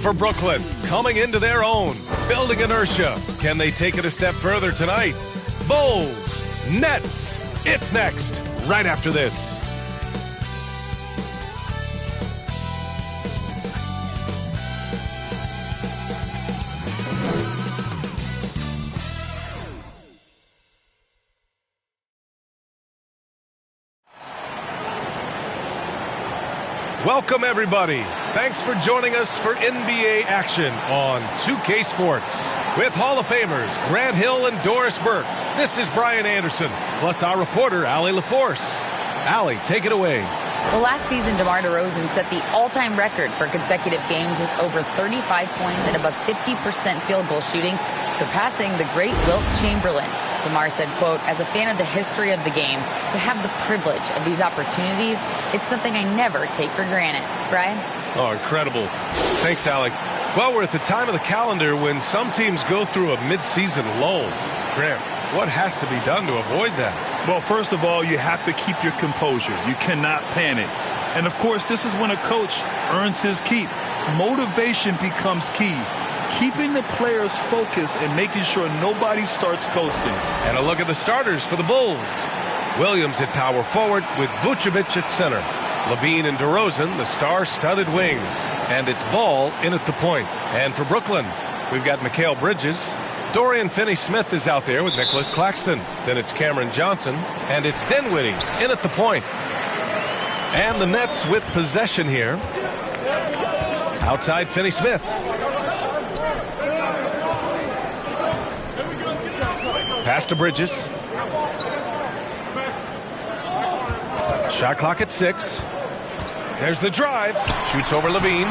for Brooklyn, coming into their own, building inertia. Can they take it a step further tonight? Bulls, Nets. It's next, right after this. Welcome, everybody. Thanks for joining us for NBA action on 2K Sports. With Hall of Famers Grant Hill and Doris Burke, this is Brian Anderson, plus our reporter, Allie LaForce. Allie, take it away. Well, last season, DeMar DeRozan set the all-time record for consecutive games with over 35 points and above 50% field goal shooting, surpassing the great Wilt Chamberlain. DeMar said, quote, "As a fan of the history of the game, to have the privilege of these opportunities, it's something I never take for granted." Brian? Oh, incredible. Thanks, Alec. Well, we're at the time of the calendar when some teams go through a mid-season lull. Grant, what has to be done to avoid that? Well, first of all, you have to keep your composure. You cannot panic. And, of course, this is when a coach earns his keep. Motivation becomes key. Keeping the players focused and making sure nobody starts coasting. And a look at the starters for the Bulls. Williams at power forward with Vucevic at center. LaVine and DeRozan, the star-studded wings. And it's Ball in at the point. And for Brooklyn, we've got Mikal Bridges. Dorian Finney-Smith is out there with Nicholas Claxton. Then it's Cameron Johnson. And it's Dinwiddie in at the point. And the Nets with possession here. Outside Finney-Smith. Pass to Bridges. Shot clock at 6. There's the drive. Shoots over LaVine.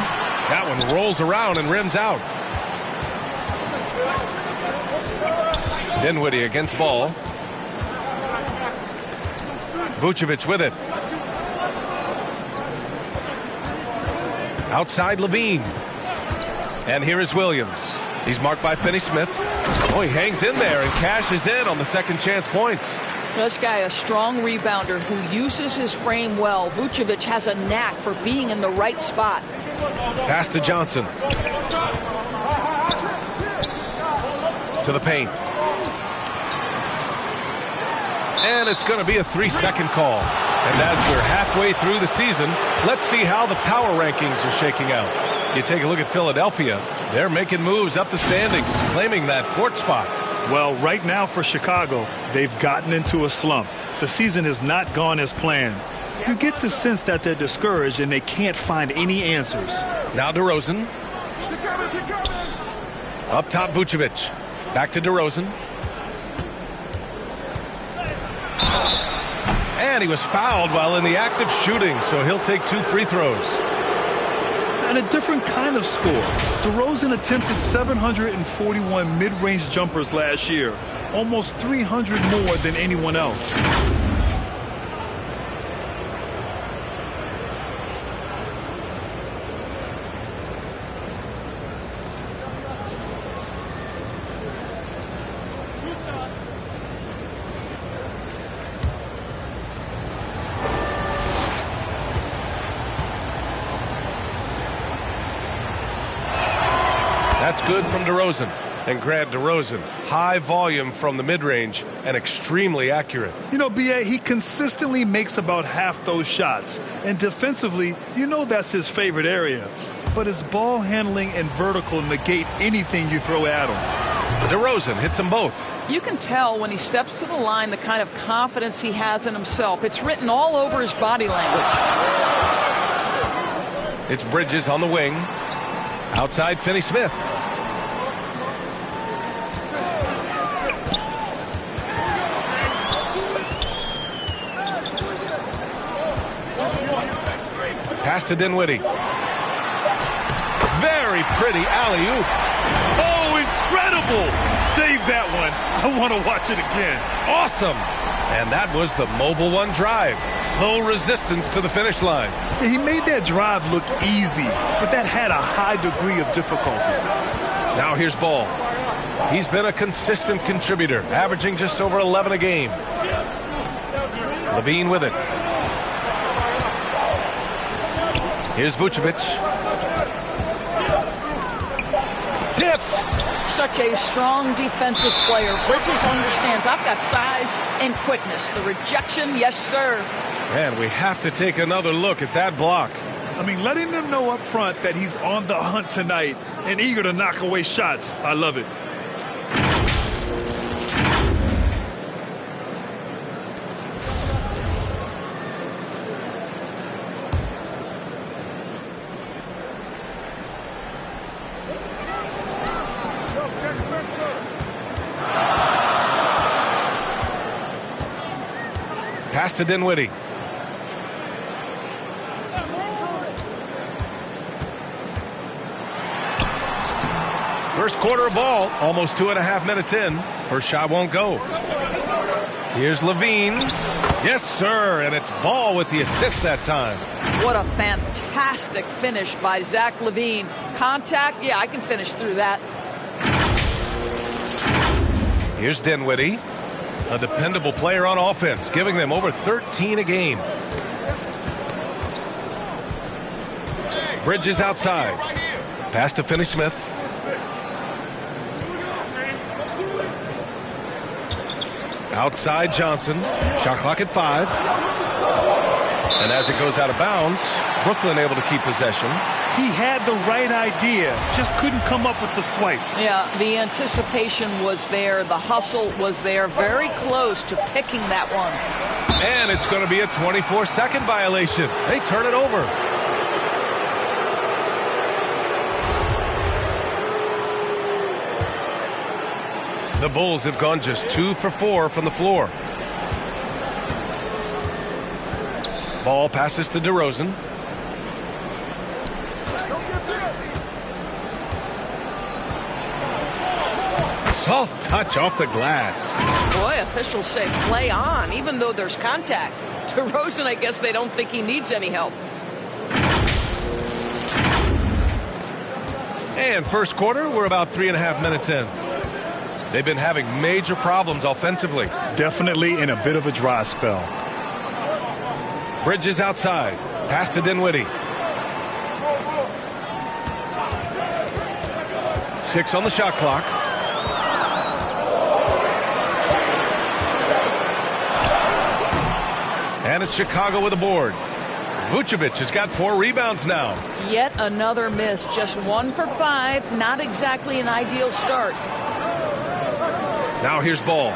That one rolls around and rims out. Dinwiddie against Ball. Vucevic with it. Outside LaVine. And here is Williams. He's marked by Finney-Smith. Oh, he hangs in there and cashes in on the second chance points. This guy, a strong rebounder who uses his frame well. Vucevic has a knack for being in the right spot. Pass to Johnson. To the paint. And it's going to be a 3-second call. And as we're halfway through the season, let's see how the power rankings are shaking out. You take a look at Philadelphia. They're making moves up the standings, claiming that fourth spot. Well, right now for Chicago, they've gotten into a slump. The season has not gone as planned. You get the sense that they're discouraged and they can't find any answers. Now DeRozan. Up top, Vucevic. Back to DeRozan. And he was fouled while in the act of shooting, so he'll take 2 free throws. And a different kind of score. DeRozan attempted 741 mid-range jumpers last year, almost 300 more than anyone else. That's good from DeRozan. And Grant, DeRozan, high volume from the mid-range and extremely accurate. You know, B.A., he consistently makes about half those shots. And defensively, you know that's his favorite area. But his ball handling and vertical negate anything you throw at him. DeRozan hits them both. You can tell when he steps to the line the kind of confidence he has in himself. It's written all over his body language. It's Bridges on the wing. Outside Finney-Smith. Pass to Dinwiddie. Very pretty alley-oop. Oh, incredible! Save that one. I want to watch it again. Awesome! And that was the Mobile One drive. Low resistance to the finish line. He made that drive look easy, but that had a high degree of difficulty. Now here's Ball. He's been a consistent contributor, averaging just over 11 a game. LaVine with it. Here's Vucevic. Tipped. Such a strong defensive player. Bridges understands I've got size and quickness. The rejection, yes, sir. And we have to take another look at that block. I mean, letting them know up front that he's on the hunt tonight and eager to knock away shots. I love it. Pass to Dinwiddie. First quarter of ball, almost 2.5 minutes in. First shot won't go. Here's Levine. Yes, sir, and it's Ball with the assist that time. What a fantastic finish by Zach LaVine. Contact, yeah, I can finish through that. Here's Dinwiddie, a dependable player on offense, giving them over 13 a game. Bridges outside. Pass to Finney-Smith. Outside Johnson. Shot clock at 5. And as it goes out of bounds, Brooklyn able to keep possession. He had the right idea, just couldn't come up with the swipe. Yeah, the anticipation was there. The hustle was there. Very close to picking that one. And it's going to be a 24-second violation. They turn it over. The Bulls have gone just 2 for 4 from the floor. Ball passes to DeRozan. Soft touch off the glass. Boy, officials say play on, even though there's contact. DeRozan, I guess they don't think he needs any help. And first quarter, we're about 3.5 minutes in. They've been having major problems offensively. Definitely in a bit of a dry spell. Bridges outside. Pass to Dinwiddie. 6 on the shot clock. And it's Chicago with a board. Vucevic has got 4 rebounds now. Yet another miss. Just 1 for 5. Not exactly an ideal start. Now here's Ball.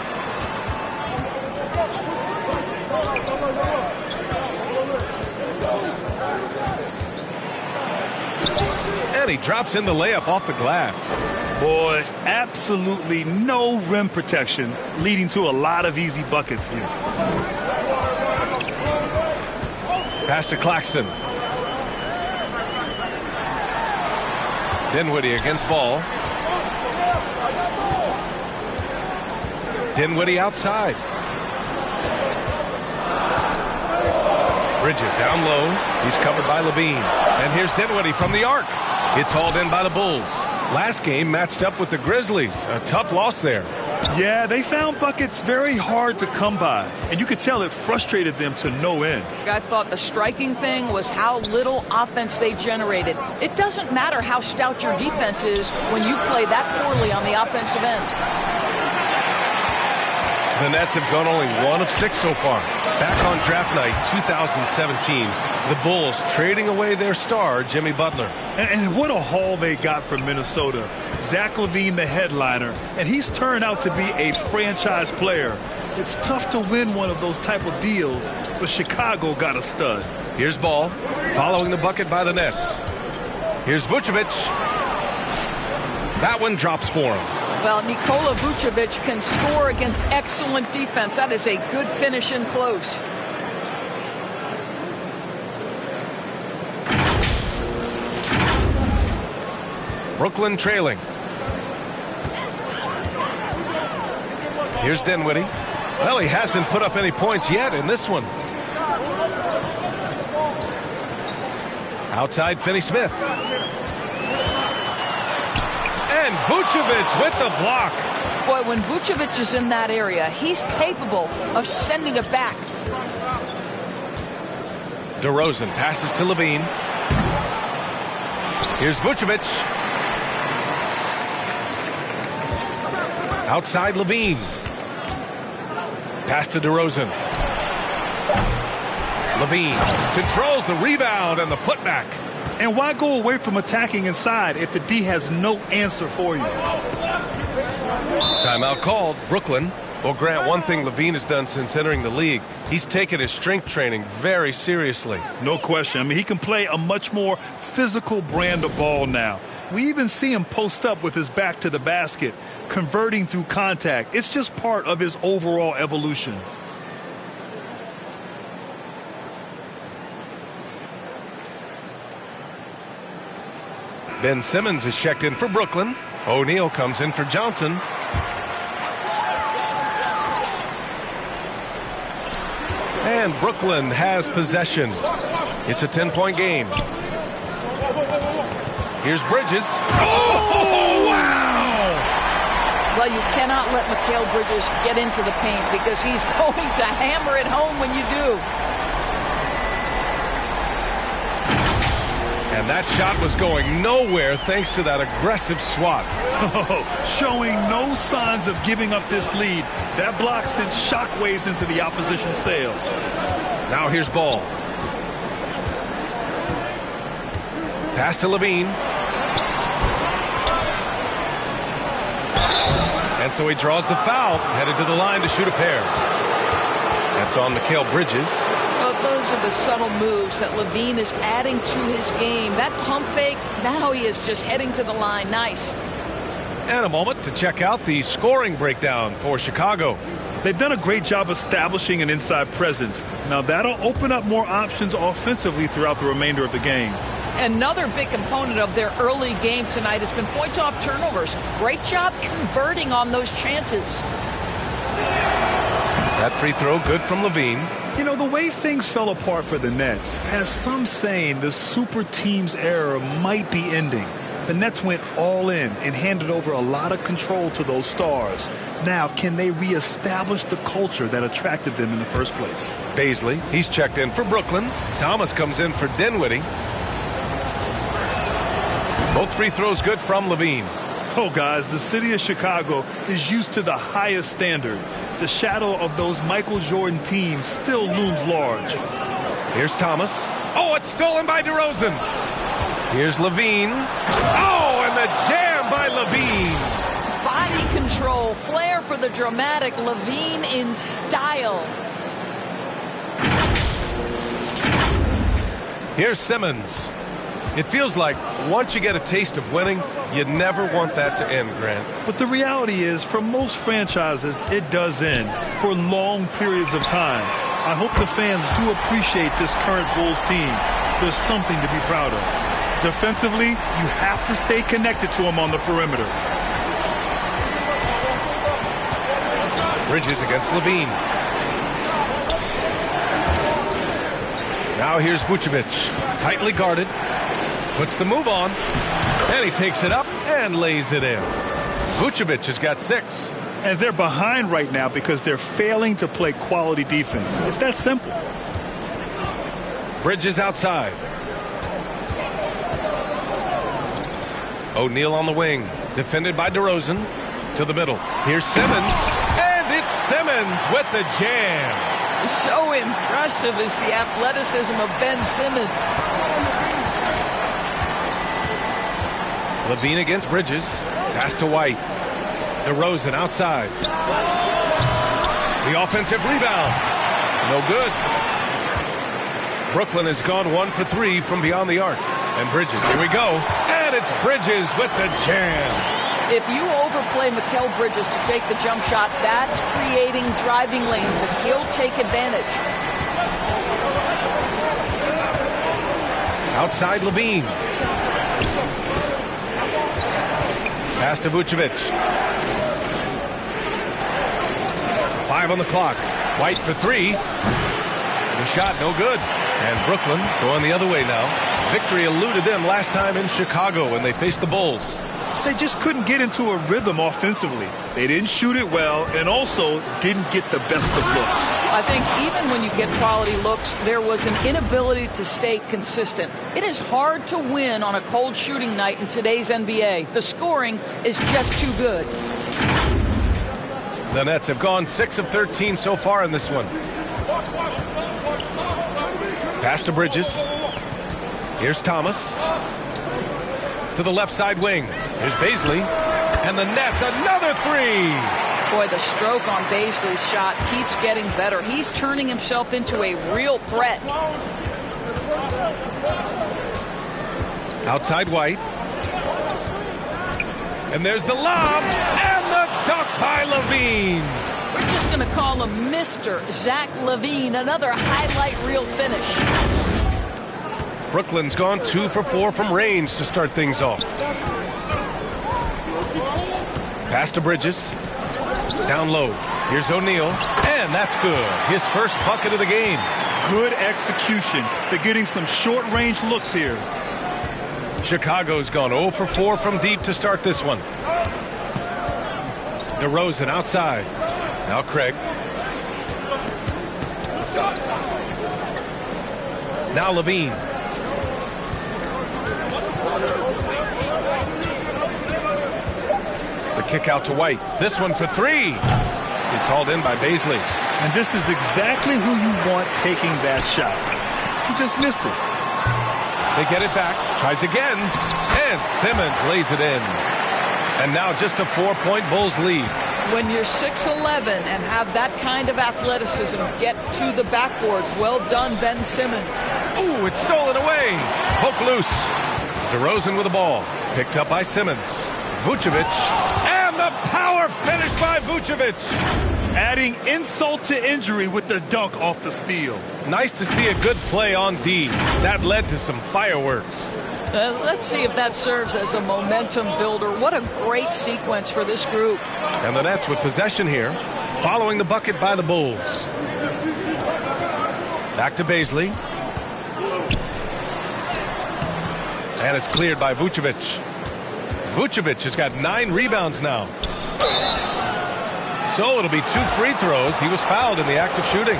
And he drops in the layup off the glass. Boy, absolutely no rim protection, leading to a lot of easy buckets here. Pass to Claxton. Dinwiddie against Ball. Dinwiddie outside. Bridges down low. He's covered by Levine. And here's Dinwiddie from the arc. It's hauled in by the Bulls. Last game matched up with the Grizzlies. A tough loss there. Yeah, they found buckets very hard to come by. And you could tell it frustrated them to no end. I thought the striking thing was how little offense they generated. It doesn't matter how stout your defense is when you play that poorly on the offensive end. The Nets have gone only 1 of 6 so far. Back on draft night 2017, the Bulls trading away their star, Jimmy Butler. And what a haul they got from Minnesota. Zach LaVine, the headliner, and he's turned out to be a franchise player. It's tough to win one of those type of deals, but Chicago got a stud. Here's Ball, following the bucket by the Nets. Here's Vucevic. That one drops for him. Well, Nikola Vucevic can score against excellent defense. That is a good finish in close. Brooklyn trailing. Here's Dinwiddie. Well, he hasn't put up any points yet in this one. Outside Finney-Smith. And Vucevic with the block. Boy, when Vucevic is in that area, he's capable of sending it back. DeRozan passes to Levine. Here's Vucevic. Outside Levine. Pass to DeRozan. Levine controls the rebound and the putback. And why go away from attacking inside if the D has no answer for you? Timeout called. Brooklyn. Well, Grant, one thing Levine has done since entering the league, he's taken his strength training very seriously. No question. I mean, he can play a much more physical brand of ball now. We even see him post up with his back to the basket, converting through contact. It's just part of his overall evolution. Ben Simmons is checked in for Brooklyn. O'Neal comes in for Johnson. And Brooklyn has possession. It's a 10-point game. Here's Bridges. Oh, wow! Well, you cannot let Mikal Bridges get into the paint because he's going to hammer it home when you do. And that shot was going nowhere thanks to that aggressive swat. Showing no signs of giving up this lead. That block sent shockwaves into the opposition sails. Now here's Ball. Pass to Levine. And so he draws the foul, headed to the line to shoot a pair. That's on Mikal Bridges. Well, those are the subtle moves that Levine is adding to his game. That pump fake, now he is just heading to the line. Nice. And a moment to check out the scoring breakdown for Chicago. They've done a great job establishing an inside presence. Now that'll open up more options offensively throughout the remainder of the game. Another big component of their early game tonight has been points off turnovers. Great job converting on those chances. That free throw good from Levine. You know, the way things fell apart for the Nets has some saying the super team's era might be ending. The Nets went all in and handed over a lot of control to those stars. Now, can they reestablish the culture that attracted them in the first place? Baisley, he's checked in for Brooklyn. Thomas comes in for Dinwiddie. Both free throws good from Levine. Oh, guys, the city of Chicago is used to the highest standard. The shadow of those Michael Jordan teams still looms large. Here's Thomas. Oh, it's stolen by DeRozan. Here's Levine. Oh, and the jam by Levine. Body control, flair for the dramatic. Levine in style. Here's Simmons. It feels like once you get a taste of winning, you never want that to end, Grant. But the reality is, for most franchises, it does end for long periods of time. I hope the fans do appreciate this current Bulls team. There's something to be proud of. Defensively, you have to stay connected to them on the perimeter. Bridges against Levine. Now here's Vucevic, tightly guarded. Puts the move on, and he takes it up and lays it in. Vucevic has got 6. And they're behind right now because they're failing to play quality defense. It's that simple. Bridges outside. O'Neal on the wing, defended by DeRozan. To the middle. Here's Simmons, and it's Simmons with the jam. So impressive is the athleticism of Ben Simmons. Levine against Bridges. Pass to White. DeRozan outside. The offensive rebound. No good. Brooklyn has gone 1 for 3 from beyond the arc. And Bridges, here we go. And it's Bridges with the jam. If you overplay Mikal Bridges to take the jump shot, that's creating driving lanes, and he'll take advantage. Outside Levine. Pass to Vucevic. 5 on the clock. White for 3. The shot no good. And Brooklyn going the other way now. Victory eluded them last time in Chicago when they faced the Bulls. They just couldn't get into a rhythm offensively. They didn't shoot it well and also didn't get the best of looks. I think even when you get quality looks, there was an inability to stay consistent. It is hard to win on a cold shooting night in today's NBA. The scoring is just too good. The Nets have gone 6 of 13 so far in this one. Pass to Bridges. Here's Thomas. To the left side wing. Here's Bazley. And the Nets, another three. Boy, the stroke on Bazley's shot keeps getting better. He's turning himself into a real threat. Outside White. And there's the lob. And the dunk by LaVine. We're just going to call him Mr. Zach LaVine. Another highlight reel finish. Brooklyn's gone 2 for 4 from range to start things off. Pass to Bridges. Down low. Here's O'Neal. And that's good. His first bucket of the game. Good execution. They're getting some short-range looks here. Chicago's gone 0 for 4 from deep to start this one. DeRozan outside. Now Craig. Now LaVine. The kick out to White. This one for three. It's hauled in by Bazley. And this is exactly who you want taking that shot. He just missed it. They get it back. Tries again. And Simmons lays it in. And now just a 4-point Bulls lead. When you're 6'11" and have that kind of athleticism, get to the backboards. Well done, Ben Simmons. Ooh, it's stolen away. Poke loose. DeRozan with the ball. Picked up by Simmons. Vucevic. And the power finish by Vucevic. Adding insult to injury with the dunk off the steal. Nice to see a good play on D. That led to some fireworks. Let's see if that serves as a momentum builder. What a great sequence for this group. And the Nets with possession here, following the bucket by the Bulls. Back to Bazley. And it's cleared by Vucevic. Vucevic has got 9 rebounds now. So it'll be 2 free throws. He was fouled in the act of shooting.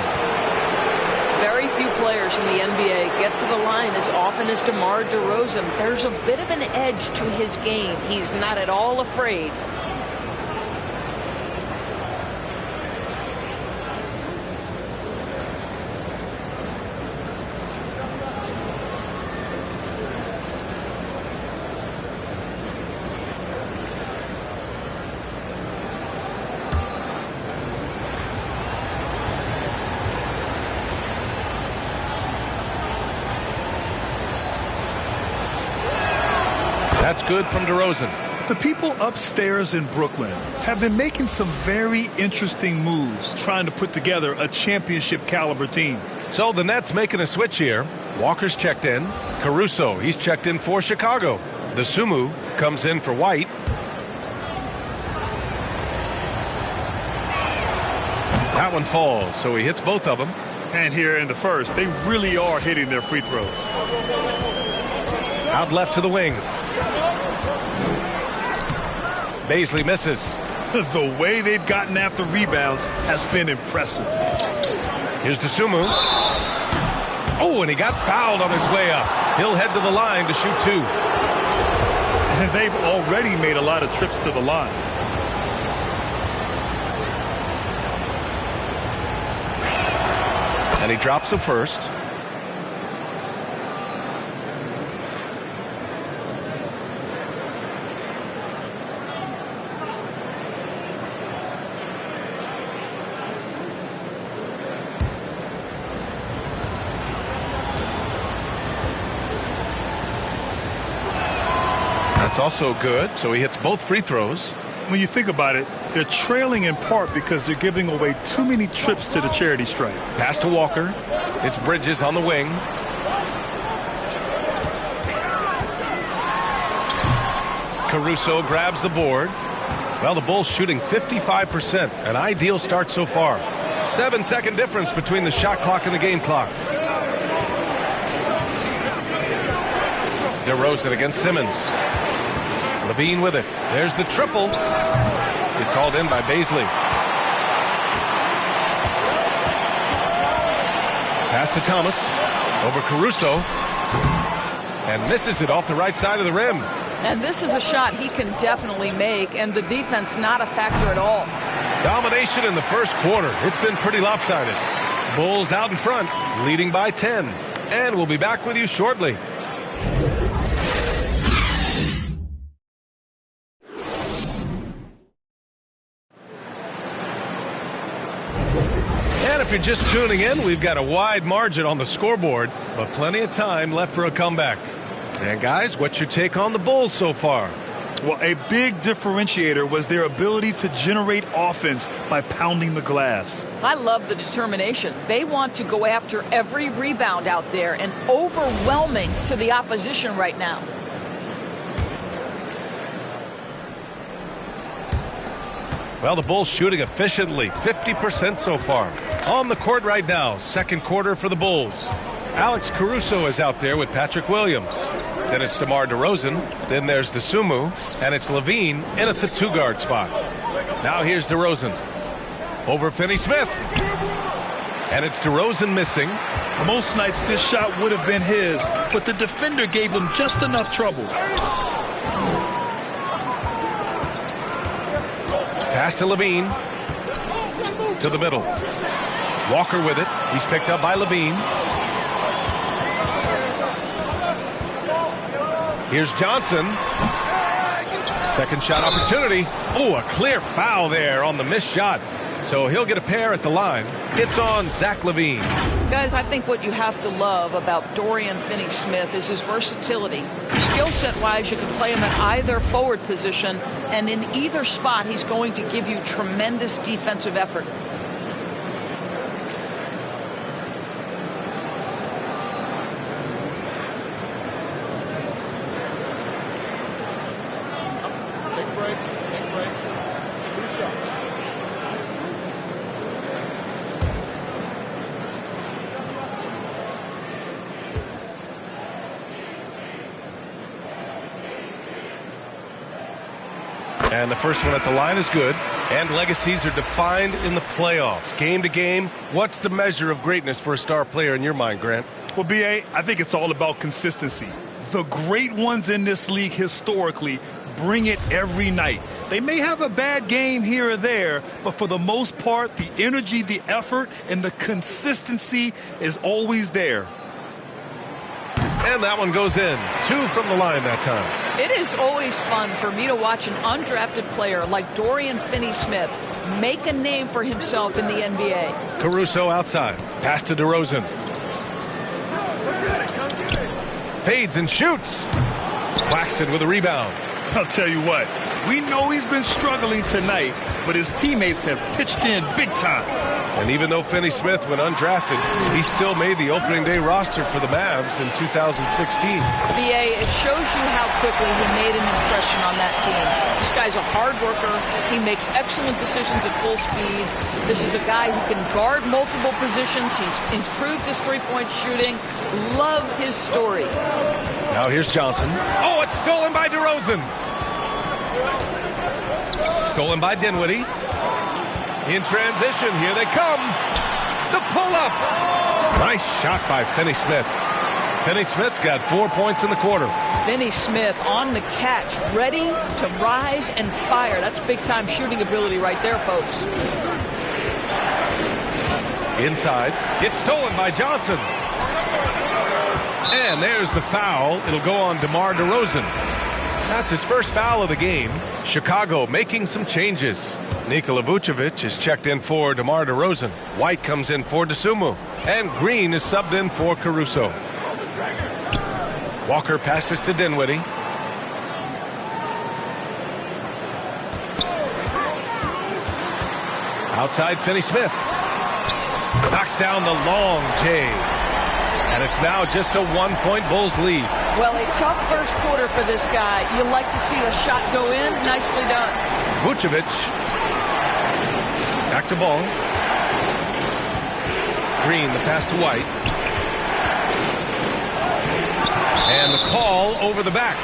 Very few players in the NBA get to the line as often as DeMar DeRozan. There's a bit of an edge to his game. He's not at all afraid. That's good from DeRozan. The people upstairs in Brooklyn have been making some very interesting moves trying to put together a championship caliber team. So the Nets making a switch here. Walker's checked in. Caruso, he's checked in for Chicago. The Sumu comes in for White. That one falls, so he hits both of them. And here in the first, they really are hitting their free throws. Out left to the wing. Bazley misses. The way they've gotten after rebounds has been impressive. Here's Dosunmu. Oh, and he got fouled on his way up. He'll head to the line to shoot 2. And they've already made a lot of trips to the line. And he drops the first. That's also good, so he hits both free throws. When you think about it, they're trailing in part because they're giving away too many trips to the charity stripe. Pass to Walker. It's Bridges on the wing. Caruso grabs the board. Well, the Bulls shooting 55%. An ideal start so far. 7-second difference between the shot clock and the game clock. DeRozan against Simmons. LaVine with it. There's the triple. It's hauled in by Bazley. Pass to Thomas. Over Caruso. And misses it off the right side of the rim. And this is a shot he can definitely make, and the defense not a factor at all. Domination in the first quarter. It's been pretty lopsided. Bulls out in front, leading by 10. And we'll be back with you shortly. And if you're just tuning in, we've got a wide margin on the scoreboard, but plenty of time left for a comeback. And guys, what's your take on the Bulls so far? Well, a big differentiator was their ability to generate offense by pounding the glass. I love the determination. They want to go after every rebound out there and overwhelming to the opposition right now. Well, the Bulls shooting efficiently, 50% so far. On the court right now, second quarter for the Bulls. Alex Caruso is out there with Patrick Williams. Then it's DeMar DeRozan. Then there's Dosunmu. And it's LaVine in at the two-guard spot. Now here's DeRozan. Over Finney-Smith. And it's DeRozan missing. Most nights this shot would have been his, but the defender gave him just enough trouble. Pass to LaVine. To the middle. Walker with it. He's picked up by LaVine. Here's Johnson. Second shot opportunity. Oh, a clear foul there on the missed shot. So he'll get a pair at the line. It's on Zach LaVine. Guys, I think what you have to love about Dorian Finney-Smith is his versatility. Skill set-wise, you can play him at either forward position, and in either spot, he's going to give you tremendous defensive effort. And the first one at the line is good. And legacies are defined in the playoffs. Game to game, what's the measure of greatness for a star player in your mind, Grant? Well, B.A., I think it's all about consistency. The great ones in this league historically bring it every night. They may have a bad game here or there, but for the most part, the energy, the effort, and the consistency is always there. And that one goes in. 2 from the line that time. It is always fun for me to watch an undrafted player like Dorian Finney-Smith make a name for himself in the NBA. Caruso outside. Pass to DeRozan. Fades and shoots. Claxton with a rebound. I'll tell you what, we know he's been struggling tonight, but his teammates have pitched in big time. And even though Finney-Smith went undrafted, he still made the opening day roster for the Mavs in 2016. BA, it shows you how quickly he made an impression on that team. This guy's a hard worker. He makes excellent decisions at full speed. This is a guy who can guard multiple positions. He's improved his three-point shooting. Love his story. Now here's Johnson. Oh, it's stolen by DeRozan. Stolen by Dinwiddie. In transition, here they come. The pull-up. Nice shot by Finney-Smith. Finney-Smith's got 4 points in the quarter. Finney-Smith on the catch, ready to rise and fire. That's big-time shooting ability right there, folks. Inside. Gets stolen by Johnson. And there's the foul. It'll go on DeMar DeRozan. That's his first foul of the game. Chicago making some changes. Nikola Vucevic is checked in for DeMar DeRozan. White comes in for Dosunmu. And Green is subbed in for Caruso. Walker passes to Dinwiddie. Outside Finney-Smith. Knocks down the long J. And it's now just a 1-point Bulls lead. Well, a tough first quarter for this guy. You like to see a shot go in. Nicely done. Vucevic. Back to ball. Green, the pass to White. And the call over the back.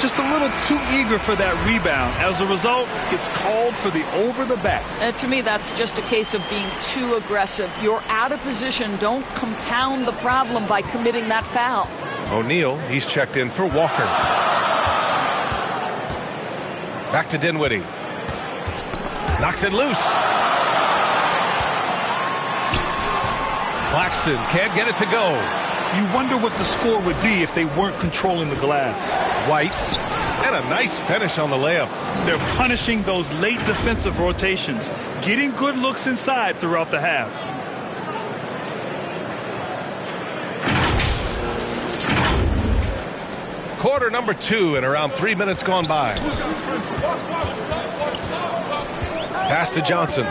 Just a little too eager for that rebound. As a result, gets called for the over the back. To me, that's just a case of being too aggressive. You're out of position. Don't compound the problem by committing that foul. O'Neal, he's checked in for Walker. Back to Dinwiddie. Knocks it loose. Claxton can't get it to go. You wonder what the score would be if they weren't controlling the glass. White. And a nice finish on the layup. They're punishing those late defensive rotations, getting good looks inside throughout the half. Quarter number 2 and around 3 minutes gone by. Pass to Johnson.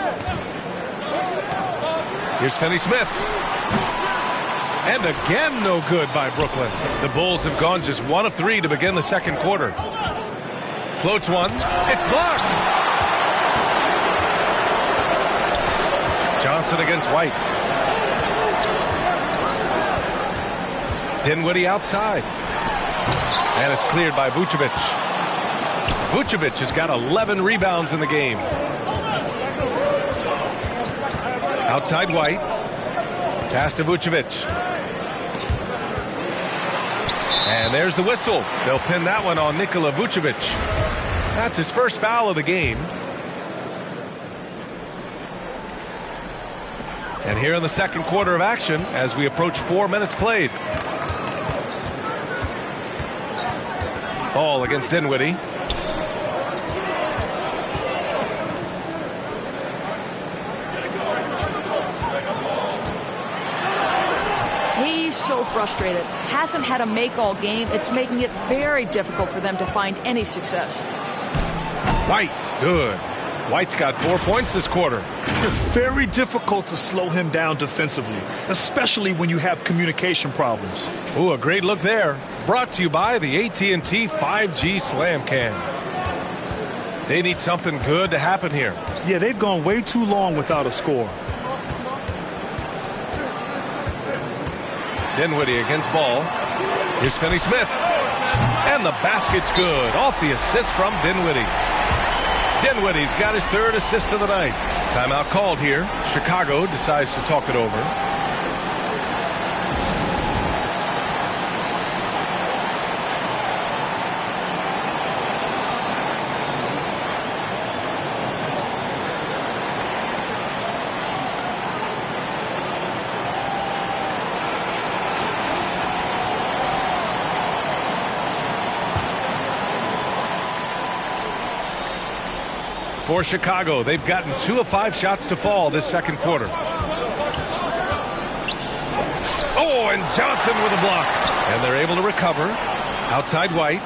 Here's Finney-Smith. And again, no good by Brooklyn. The Bulls have gone just 1 of 3 to begin the second quarter. Floats one. It's blocked. Johnson against White. Dinwiddie outside. And it's cleared by Vucevic. Vucevic has got 11 rebounds in the game. Outside White. Pass to Vucevic. And there's the whistle. They'll pin that one on Nikola Vucevic. That's his first foul of the game. And here in the second quarter of action as we approach 4 minutes played. Ball against Dinwiddie. He's so frustrated. Hasn't had a make all game. It's making it very difficult for them to find any success. White, good. White's got 4 points this quarter. It's very difficult to slow him down defensively, especially when you have communication problems. Ooh, a great look there. Brought to you by the AT&T 5G Slam Cam. They need something good to happen here. Yeah, they've gone way too long without a score. Dinwiddie against Ball. Here's Finney-Smith. And the basket's good. Off the assist from Dinwiddie. Dinwiddie's got his 3rd assist of the night. Timeout called here. Chicago decides to talk it over. For Chicago, they've gotten 2 of 5 shots to fall this second quarter. Oh, and Johnson with a block. And they're able to recover. Outside White.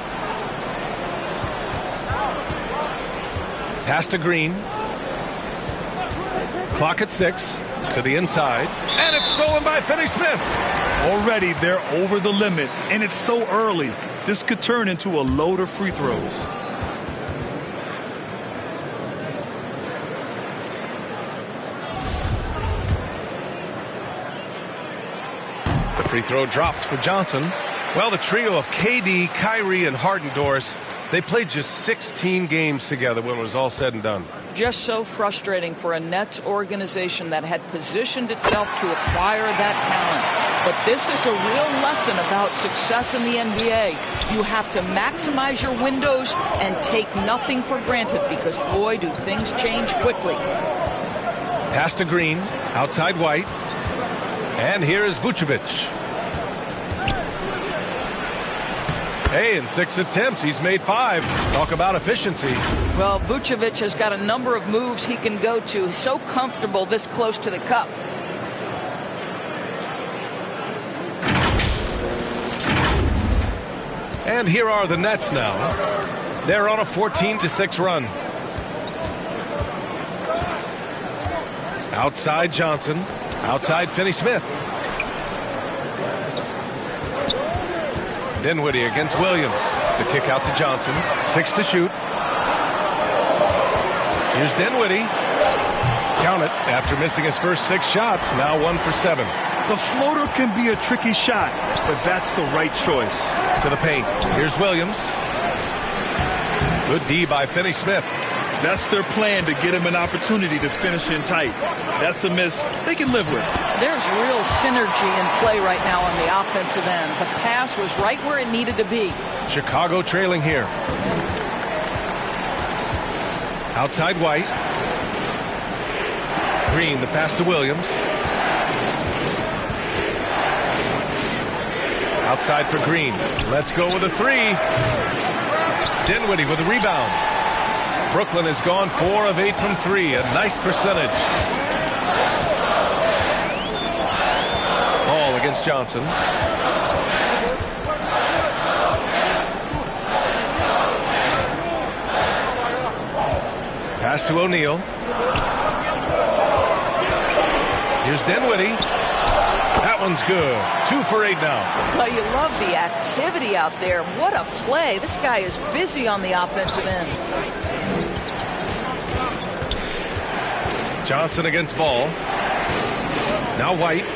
Pass to Green. Clock at 6. To the inside. And it's stolen by Finney-Smith. Already they're over the limit, and it's so early. This could turn into a load of free throws. Free throw dropped for Johnson. Well, the trio of KD, Kyrie, and Harden, Doris, they played just 16 games together when it was all said and done. Just so frustrating for a Nets organization that had positioned itself to acquire that talent. But this is a real lesson about success in the NBA. You have to maximize your windows and take nothing for granted because, boy, do things change quickly. Pass to Green, outside White. And here is Vucevic. Hey, in 6 attempts, he's made 5. Talk about efficiency. Well, Vucevic has got a number of moves he can go to. He's so comfortable this close to the cup. And here are the Nets now. They're on a 14-6 run. Outside Johnson. Outside Finney-Smith. Dinwiddie against Williams. The kick out to Johnson. 6 to shoot. Here's Dinwiddie. Count it after missing his first 6 shots. Now 1 for 7. The floater can be a tricky shot, but that's the right choice. To the paint. Here's Williams. Good D by Finney-Smith. That's their plan to get him an opportunity to finish in tight. That's a miss they can live with. There's real synergy in play right now on the offensive end. The pass was right where it needed to be. Chicago trailing here. Outside White. Green, the pass to Williams. Outside for Green. Let's go with a three. Dinwiddie with a rebound. Brooklyn has gone 4 of 8 from 3. A nice percentage. Ball against Johnson. Pass to O'Neal. Here's Dinwiddie. That one's good. 2 for 8 now. Well, you love the activity out there. What a play. This guy is busy on the offensive end. Johnson against Ball. Now White.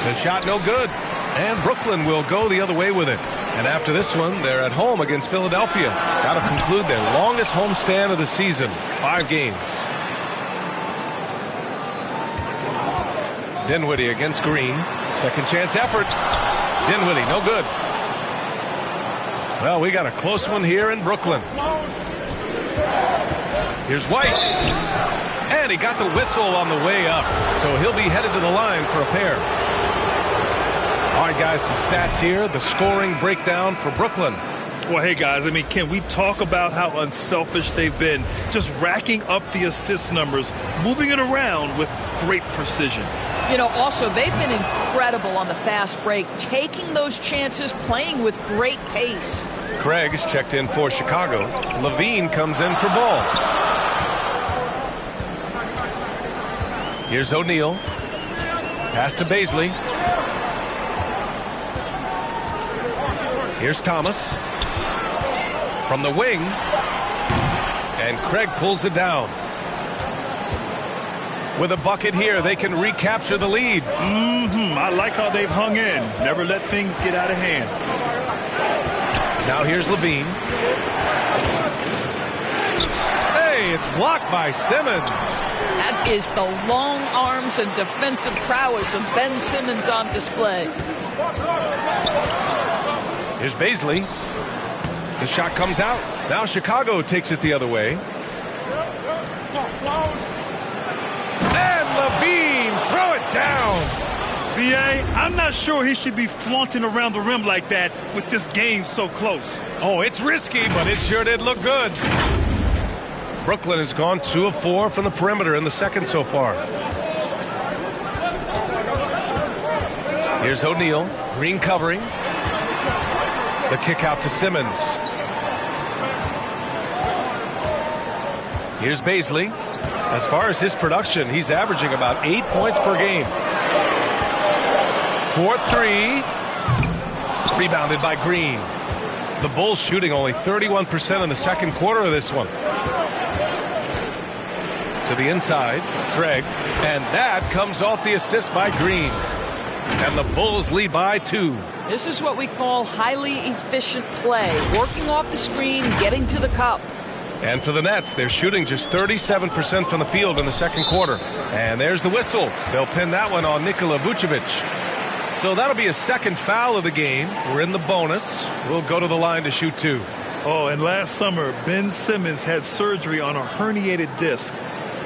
The shot no good. And Brooklyn will go the other way with it. And after this one, they're at home against Philadelphia. Got to conclude their longest homestand of the season. 5 games. Dinwiddie against Green. Second chance effort. Dinwiddie, no good. Well, we got a close one here in Brooklyn. Here's White. And he got the whistle on the way up. So he'll be headed to the line for a pair. All right, guys, some stats here. The scoring breakdown for Brooklyn. Well, hey, guys, I mean, can we talk about how unselfish they've been? Just racking up the assist numbers, moving it around with great precision. You know, also, they've been incredible on the fast break, taking those chances, playing with great pace. Craig is checked in for Chicago. Levine comes in for Ball. Here's O'Neal. Pass to Bazley. Here's Thomas. From the wing. And Craig pulls it down. With a bucket here, they can recapture the lead. I like how they've hung in. Never let things get out of hand. Now here's Levine. Hey, it's blocked by Simmons. That is the long arms and defensive prowess of Ben Simmons on display. Here's Bazley. The shot comes out. Now Chicago takes it the other way. And Levine, throw it down. B.A., I'm not sure he should be flaunting around the rim like that with this game so close. Oh, it's risky, but it sure did look good. Brooklyn has gone 2 of 4 from the perimeter in the second so far. Here's O'Neal. Green covering. The kick out to Simmons. Here's Bazley. As far as his production, he's averaging about 8 points per game. 4-3. Rebounded by Green. The Bulls shooting only 31% in the second quarter of this one. To the inside, Craig. And that comes off the assist by Green. And the Bulls lead by 2. This is what we call highly efficient play. Working off the screen, getting to the cup. And for the Nets, they're shooting just 37% from the field in the second quarter. And there's the whistle. They'll pin that one on Nikola Vucevic. So that'll be a second foul of the game. We're in the bonus. We'll go to the line to shoot 2. Oh, and last summer, Ben Simmons had surgery on a herniated disc.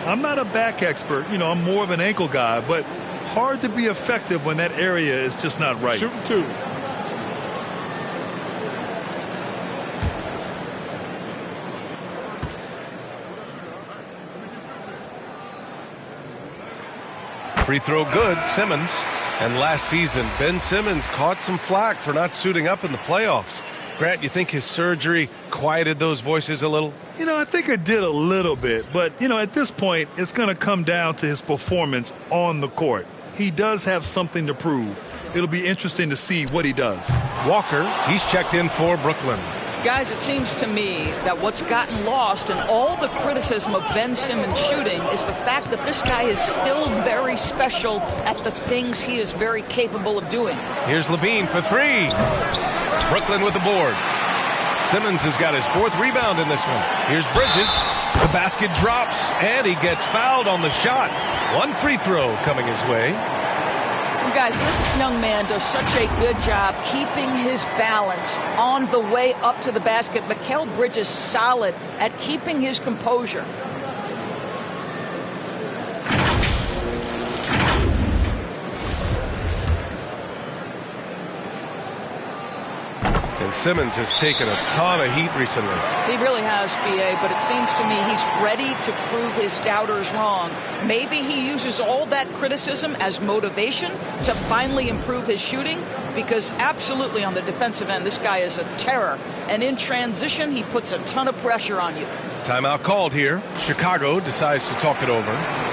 I'm not a back expert. You know, I'm more of an ankle guy, but hard to be effective when that area is just not right. Shooting 2. Free throw good, Simmons. And last season, Ben Simmons caught some flack for not suiting up in the playoffs. Grant, you think his surgery quieted those voices a little? You know, I think it did a little bit. But, you know, at this point, it's going to come down to his performance on the court. He does have something to prove. It'll be interesting to see what he does. Walker, he's checked in for Brooklyn. Guys, it seems to me that what's gotten lost in all the criticism of Ben Simmons shooting is the fact that this guy is still very special at the things he is very capable of doing. Here's Levine for 3. Brooklyn with the board. Simmons has got his 4th rebound in this one. Here's Bridges. The basket drops, and he gets fouled on the shot. 1 free throw coming his way. Guys, this young man does such a good job keeping his balance on the way up to the basket. Mikal Bridges solid at keeping his composure. And Simmons has taken a ton of heat recently. He really has, B.A., but it seems to me he's ready to prove his doubters wrong. Maybe he uses all that criticism as motivation to finally improve his shooting, because absolutely on the defensive end, this guy is a terror. And in transition, he puts a ton of pressure on you. Timeout called here. Chicago decides to talk it over.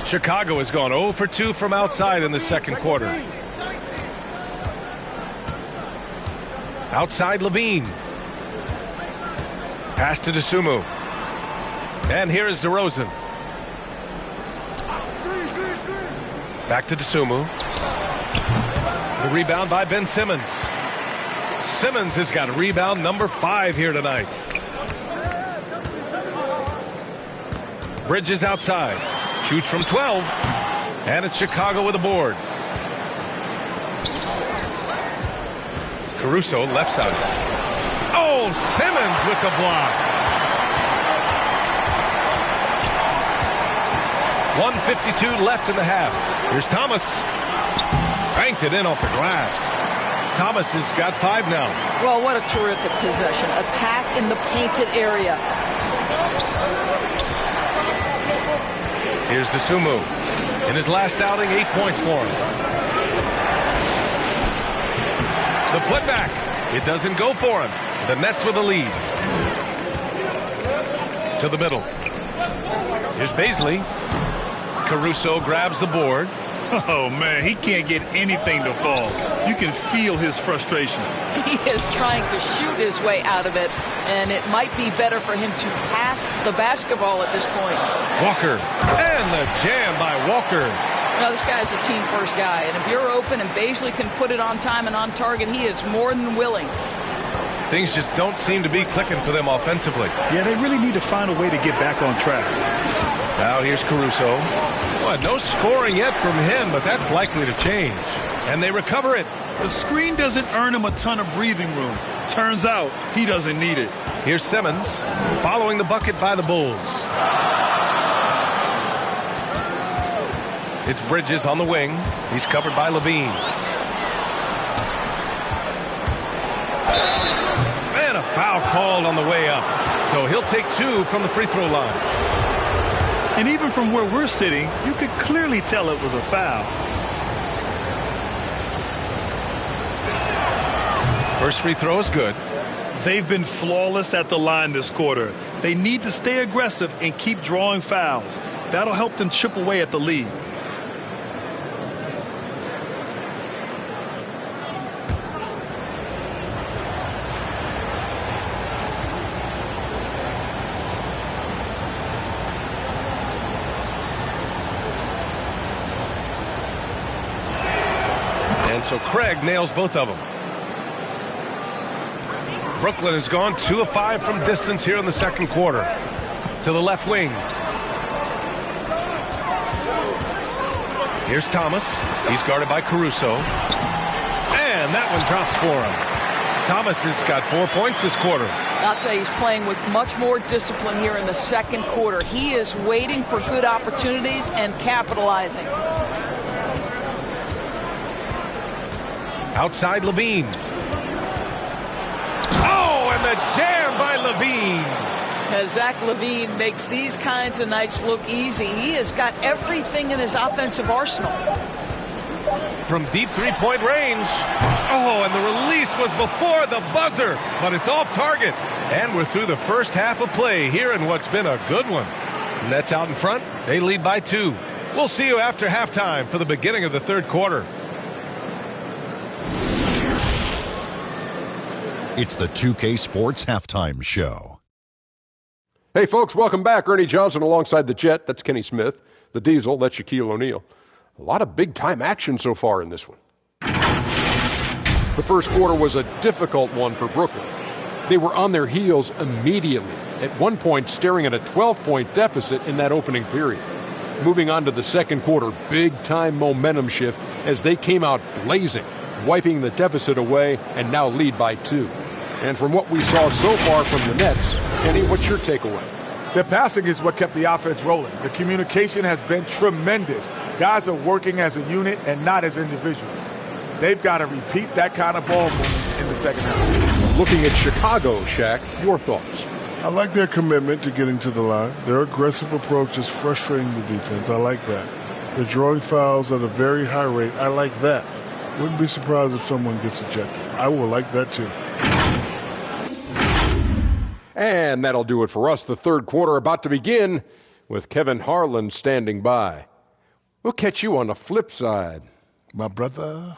Chicago has gone 0 for 2 from outside in the second quarter. Outside Levine. Pass to Dosunmu. And here is DeRozan. Back to Dosunmu. The rebound by Ben Simmons. Simmons has got rebound number 5 here tonight. Bridges outside. Shoots from 12. And it's Chicago with a board. Caruso left side. Oh, Simmons with the block. 1:52 left in the half. Here's Thomas. Banked it in off the glass. Thomas has got 5 now. Well, what a terrific possession. Attack in the painted area. Here's Dosunmu. In his last outing, 8 points for him. The putback. It doesn't go for him. The Nets with a lead. To the middle. Here's Bazley. Caruso grabs the board. Oh, man, he can't get anything to fall. You can feel his frustration. He is trying to shoot his way out of it, and it might be better for him to pass the basketball at this point. Walker. And the jam by Walker. Now, this guy's a team-first guy, and if you're open and Bazley can put it on time and on target, he is more than willing. Things just don't seem to be clicking for them offensively. Yeah, they really need to find a way to get back on track. Now here's Caruso. Well, no scoring yet from him, but that's likely to change. And they recover it. The screen doesn't earn him a ton of breathing room. Turns out he doesn't need it. Here's Simmons following the bucket by the Bulls. It's Bridges on the wing. He's covered by Levine. And a foul called on the way up. So he'll take 2 from the free throw line. And even from where we're sitting, you could clearly tell it was a foul. First free throw is good. They've been flawless at the line this quarter. They need to stay aggressive and keep drawing fouls. That'll help them chip away at the lead. And so Craig nails both of them. Brooklyn has gone 2 of 5 from distance here in the second quarter. To the left wing. Here's Thomas. He's guarded by Caruso. And that one drops for him. Thomas has got 4 points this quarter. I'll tell you, he's playing with much more discipline here in the second quarter. He is waiting for good opportunities and capitalizing. Outside Levine. Oh, and the jam by Levine. As Zach LaVine makes these kinds of nights look easy, he has got everything in his offensive arsenal. From deep three-point range. Oh, and the release was before the buzzer, but it's off target. And we're through the first half of play here in what's been a good one. Nets out in front. They lead by 2. We'll see you after halftime for the beginning of the third quarter. It's the 2K Sports Halftime Show. Hey, folks, welcome back. Ernie Johnson alongside the Jet. That's Kenny Smith. The Diesel, that's Shaquille O'Neal. A lot of big-time action so far in this one. The first quarter was a difficult one for Brooklyn. They were on their heels immediately, at one point staring at a 12-point deficit in that opening period. Moving on to the second quarter, big-time momentum shift as they came out blazing, wiping the deficit away and now lead by 2. And from what we saw so far from the Nets, Kenny, what's your takeaway? Their passing is what kept the offense rolling. The communication has been tremendous. Guys are working as a unit and not as individuals. They've got to repeat that kind of ball movement in the second half. Looking at Chicago, Shaq, your thoughts? I like their commitment to getting to the line. Their aggressive approach is frustrating the defense. I like that. They're drawing fouls at a very high rate. I like that. Wouldn't be surprised if someone gets ejected. I will like that too. And that'll do it for us. The third quarter about to begin with Kevin Harlan standing by. We'll catch you on the flip side, my brother.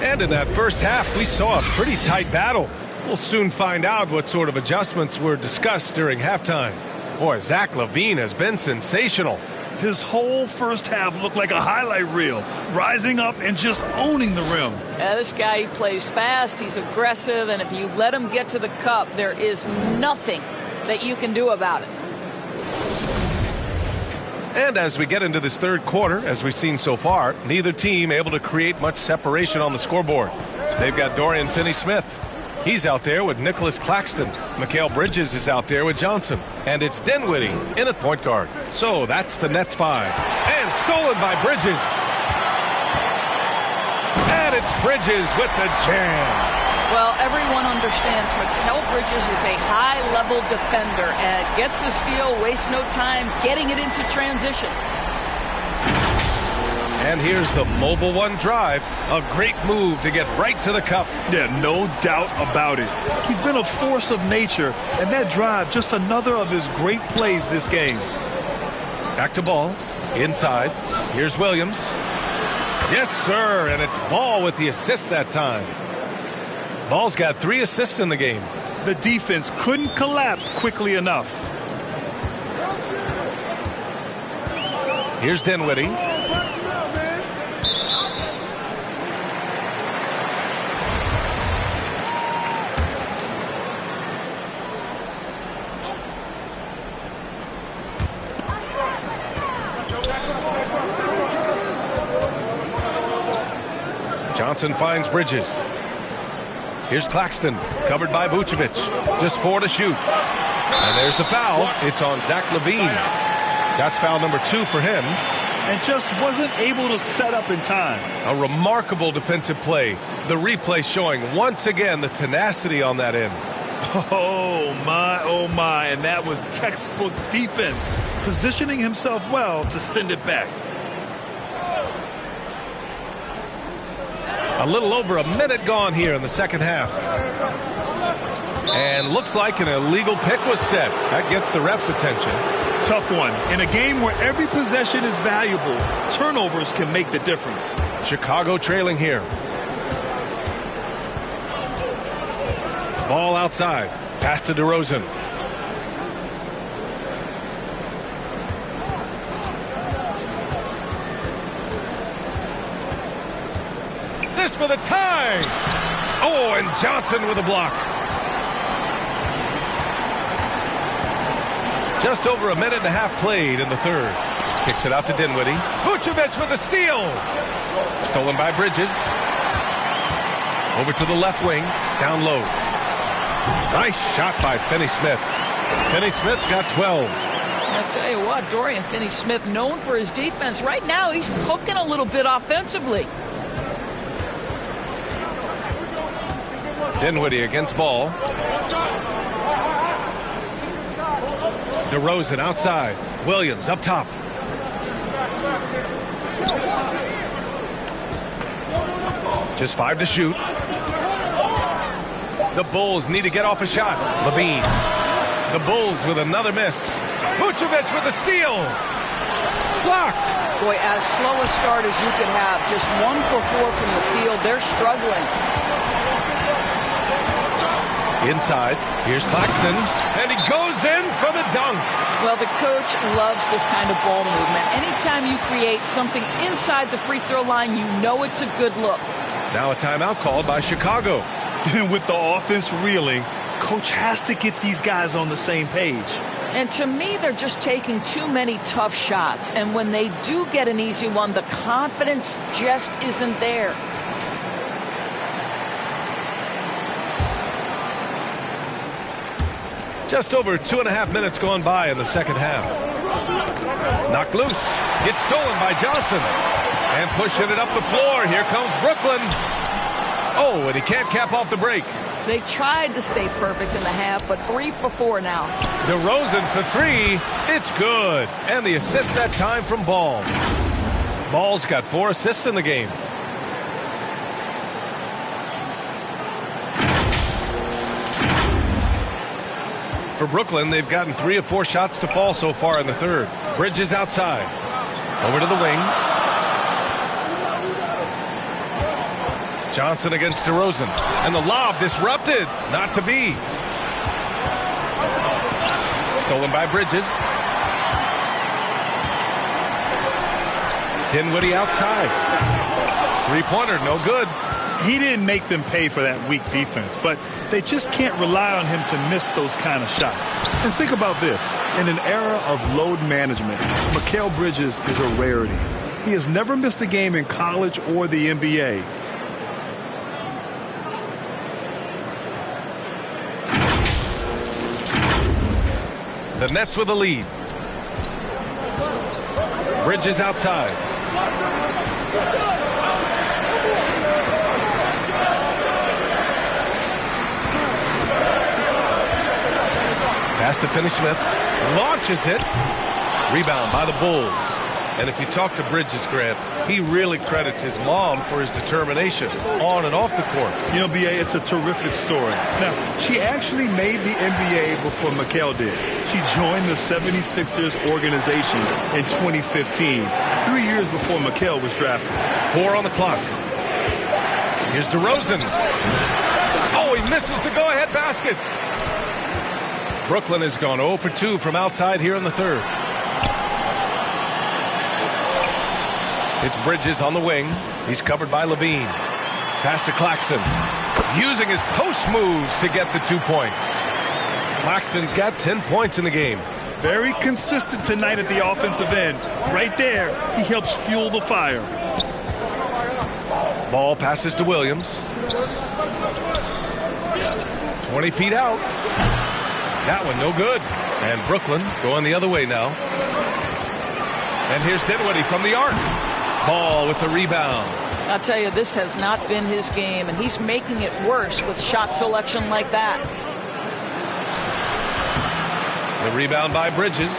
And in that first half, we saw a pretty tight battle. We'll soon find out what sort of adjustments were discussed during halftime. Boy, Zach LaVine has been sensational. His whole first half looked like a highlight reel, rising up and just owning the rim. Yeah, this guy, he plays fast, he's aggressive, and if you let him get to the cup, there is nothing that you can do about it. And as we get into this third quarter, as we've seen so far, neither team able to create much separation on the scoreboard. They've got Dorian Finney-Smith. He's out there with Nicholas Claxton. Mikal Bridges is out there with Johnson. And it's Dinwiddie in at point guard. So that's the Nets 5. And stolen by Bridges. And it's Bridges with the jam. Well, everyone understands Mikal Bridges is a high-level defender and gets the steal, wastes no time getting it into transition. And here's the Mobile One drive. A great move to get right to the cup. Yeah, no doubt about it. He's been a force of nature, and that drive, just another of his great plays this game. Back to Ball. Inside. Here's Williams. Yes, sir, and it's Ball with the assist that time. Ball's got 3 assists in the game. The defense couldn't collapse quickly enough. Here's Dinwiddie. Johnson finds Bridges. Here's Claxton, covered by Vucevic. Just 4 to shoot. And there's the foul. It's on Zach LaVine. That's foul number 2 for him. And just wasn't able to set up in time. A remarkable defensive play. The replay showing once again the tenacity on that end. Oh my. And that was textbook defense. Positioning himself well to send it back. A little over a minute gone here in the second half. And looks like an illegal pick was set. That gets the ref's attention. Tough one. In a game where every possession is valuable, turnovers can make the difference. Chicago trailing here. Ball outside. Pass to DeRozan. This for the tie. Oh, and Johnson with a block. Just over a minute and a half played in the third. Kicks it out to Dinwiddie. Vucevic with a steal. Stolen by Bridges. Over to the left wing. Down low. Nice shot by Finney-Smith. Finney-Smith's got 12. I'll tell you what, Dorian Finney-Smith, known for his defense. Right now, he's cooking a little bit offensively. Dinwiddie against Ball. DeRozan outside. Williams up top. Just 5 to shoot. The Bulls need to get off a shot. LaVine. The Bulls with another miss. Vucevic with a steal. Blocked. Boy, as slow a start as you could have. Just 1 for 4 from the field. They're struggling. Inside, here's Claxton, and he goes in for the dunk. Well, the coach loves this kind of ball movement. Anytime you create something inside the free throw line, you know it's a good look. Now a timeout called by Chicago. And with the offense reeling, coach has to get these guys on the same page. And to me, they're just taking too many tough shots. And when they do get an easy one, the confidence just isn't there. Just over 2.5 minutes gone by in the second half. Knocked loose. It's stolen by Johnson. And pushing it up the floor. Here comes Brooklyn. Oh, and he can't cap off the break. They tried to stay perfect in the half, but 3 for 4 now. DeRozan for 3. It's good. And the assist that time from Ball. Ball's got 4 assists in the game. For Brooklyn, they've gotten 3 of 4 shots to fall so far in the third. Bridges outside. Over to the wing. Johnson against DeRozan. And the lob disrupted. Not to be. Stolen by Bridges. Dinwiddie outside. Three-pointer, no good. He didn't make them pay for that weak defense, but they just can't rely on him to miss those kind of shots. And think about this. In an era of load management, Mikal Bridges is a rarity. He has never missed a game in college or the NBA. The Nets with a lead. Bridges outside. Pass to Finney-Smith. Launches it. Rebound by the Bulls. And if you talk to Bridges, Grant, he really credits his mom for his determination on and off the court. You know, B.A., it's a terrific story. Now, she actually made the NBA before Mikal did. She joined the 76ers organization in 2015, 3 years before Mikal was drafted. 4 on the clock. Here's DeRozan. Oh, he misses the go-ahead basket. Brooklyn has gone 0 for 2 from outside here in the third. It's Bridges on the wing. He's covered by Levine. Pass to Claxton. Using his post moves to get the 2 points. Claxton's got 10 points in the game. Very consistent tonight at the offensive end. Right there, he helps fuel the fire. Ball passes to Williams. 20 feet out. That one no good. And Brooklyn going the other way now. And here's Dinwiddie from the arc. Ball with the rebound. I'll tell you, this has not been his game, and he's making it worse with shot selection like that. The rebound by Bridges.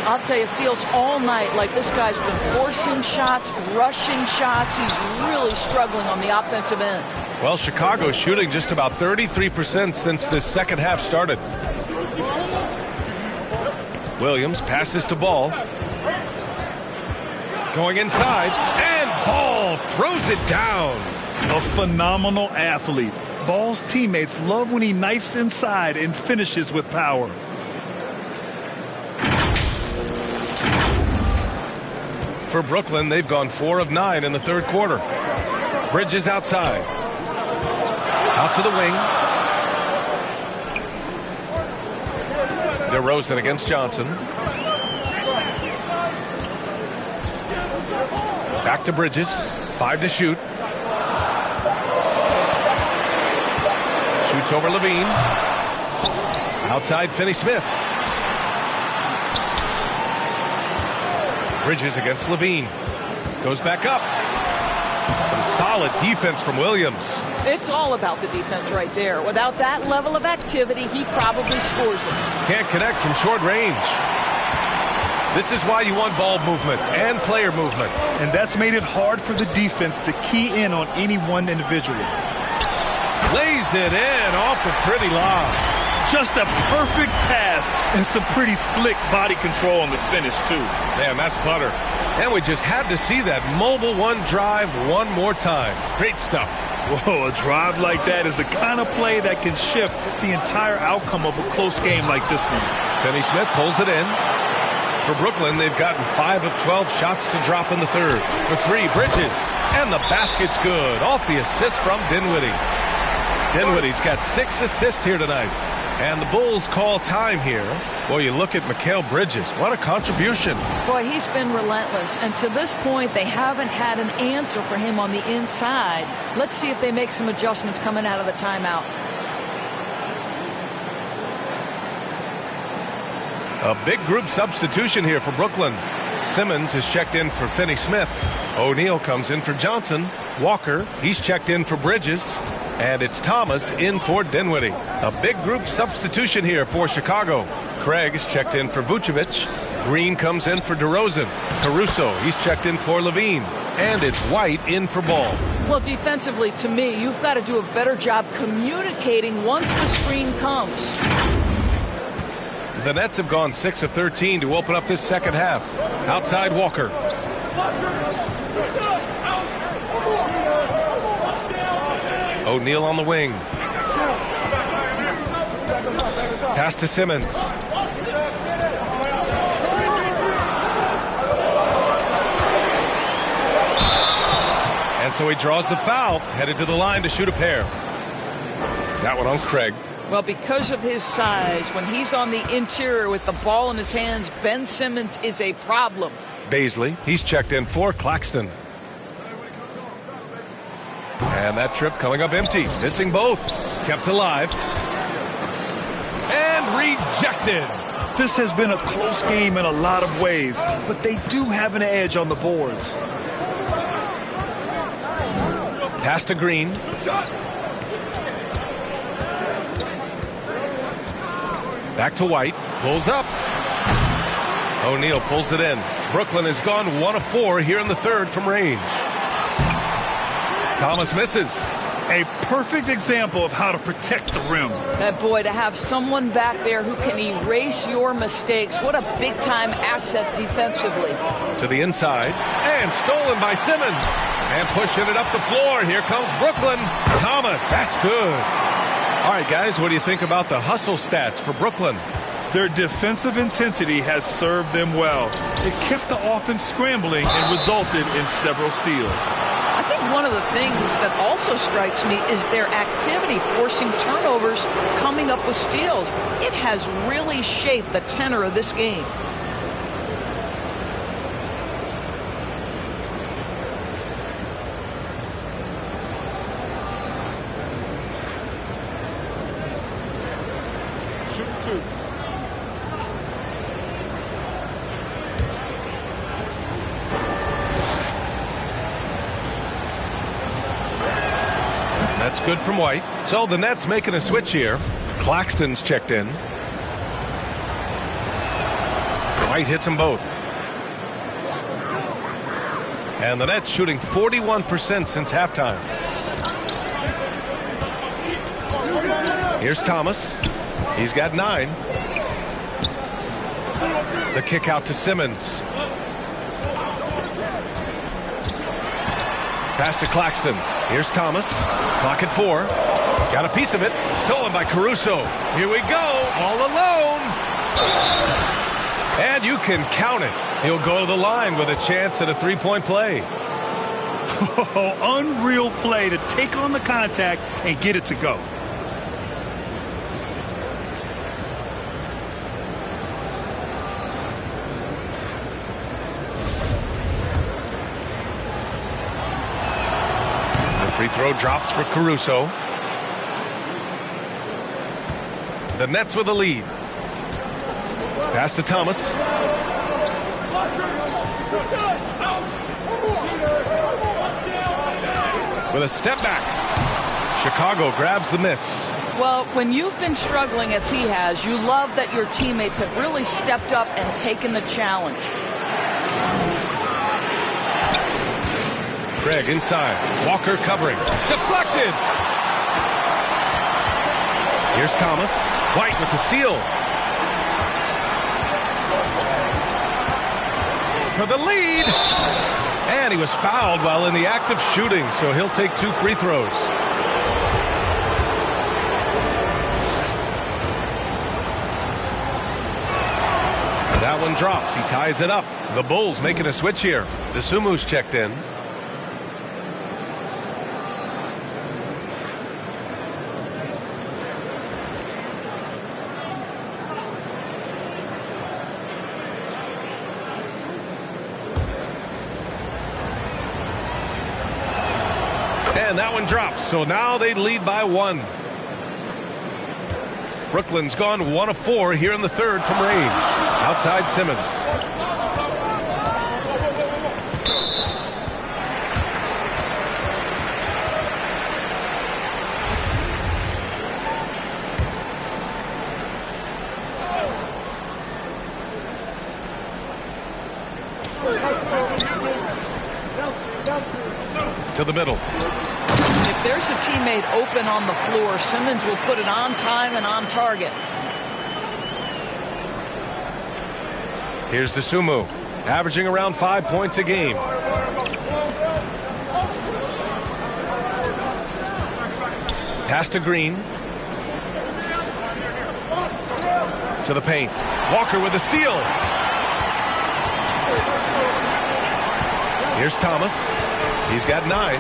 I'll tell you, it feels all night like this guy's been forcing shots, rushing shots. He's really struggling on the offensive end. Well, Chicago's shooting just about 33% since this second half started. Williams passes to Ball. Going inside, and Ball throws it down. A phenomenal athlete. Ball's teammates love when he knifes inside and finishes with power. For Brooklyn, they've gone 4 of 9 in the third quarter. Bridges outside. Out to the wing. DeRozan against Johnson. Back to Bridges. 5 to shoot. Shoots over Levine. Outside Finney-Smith. Bridges against Levine. Goes back up. Some solid defense from Williams. It's all about the defense right there. Without that level of activity, he probably scores it. Can't connect from short range. This is why you want ball movement and player movement. And that's made it hard for the defense to key in on any one individual. Lays it in off the pretty lob. Just a perfect pass and some pretty slick body control on the finish, too. Man, that's butter. And we just had to see that mobile one drive one more time. Great stuff. Whoa, a drive like that is the kind of play that can shift the entire outcome of a close game like this one. Finney Smith pulls it in. For Brooklyn, they've gotten 5 of 12 shots to drop in the third. For 3, Bridges. And the basket's good. Off the assist from Dinwiddie. Dinwiddie's got 6 assists here tonight. And the Bulls call time here. Well, you look at Mikal Bridges. What a contribution. Boy, he's been relentless. And to this point, they haven't had an answer for him on the inside. Let's see if they make some adjustments coming out of the timeout. A big group substitution here for Brooklyn. Simmons is checked in for Finney Smith. O'Neal comes in for Johnson. Walker, he's checked in for Bridges. And it's Thomas in for Dinwiddie. A big group substitution here for Chicago. Craig is checked in for Vucevic. Green comes in for DeRozan. Caruso, he's checked in for Levine. And it's White in for Ball. Well, defensively, to me, you've got to do a better job communicating once the screen comes. The Nets have gone 6 of 13 to open up this second half. Outside Walker. O'Neal on the wing. Pass to Simmons. And so he draws the foul, headed to the line to shoot a pair. That one on Craig. Well, because of his size, when he's on the interior with the ball in his hands, Ben Simmons is a problem. Baisley, he's checked in for Claxton. And that trip coming up empty. Missing both. Kept alive. And rejected. This has been a close game in a lot of ways, but they do have an edge on the boards. Pass to Green. Back to White. Pulls up. O'Neal pulls it in. Brooklyn has gone 1 of 4 here in the third from range. Thomas misses. A perfect example of how to protect the rim. Boy, to have someone back there who can erase your mistakes, what a big-time asset defensively. To the inside. And stolen by Simmons. And pushing it up the floor. Here comes Brooklyn. Thomas, that's good. All right, guys, what do you think about the hustle stats for Brooklyn? Their defensive intensity has served them well. It kept the offense scrambling and resulted in several steals. I think one of the things that also strikes me is their activity forcing turnovers, coming up with steals. It has really shaped the tenor of this game. That's good from White. So the Nets making a switch here. Claxton's checked in. White hits them both. And the Nets shooting 41% since halftime. Here's Thomas. He's got 9. The kick out to Simmons. Pass to Claxton. Here's Thomas. Clock at 4. Got a piece of it. Stolen by Caruso. Here we go. All alone. And you can count it. He'll go to the line with a chance at a three-point play. Oh, unreal play to take on the contact and get it to go. Free throw drops for Caruso. The Nets with a lead. Pass to Thomas. With a step back. Chicago grabs the miss. Well, when you've been struggling as he has, you love that your teammates have really stepped up and taken the challenge. Craig inside. Walker covering. Deflected. Here's Thomas. White with the steal. For the lead. And he was fouled while in the act of shooting, so he'll take 2 free throws. That one drops. He ties it up. The Bulls making a switch here. Dosunmu's checked in. And that one drops. So now they lead by 1. Brooklyn's gone 1 of 4 here in the third from range. Outside Simmons. To the middle. If there's a teammate open on the floor, Simmons will put it on time and on target. Here's Dosunmu, averaging around 5 points a game. Pass to Green. To the paint. Walker with a steal. Here's Thomas. He's got 9.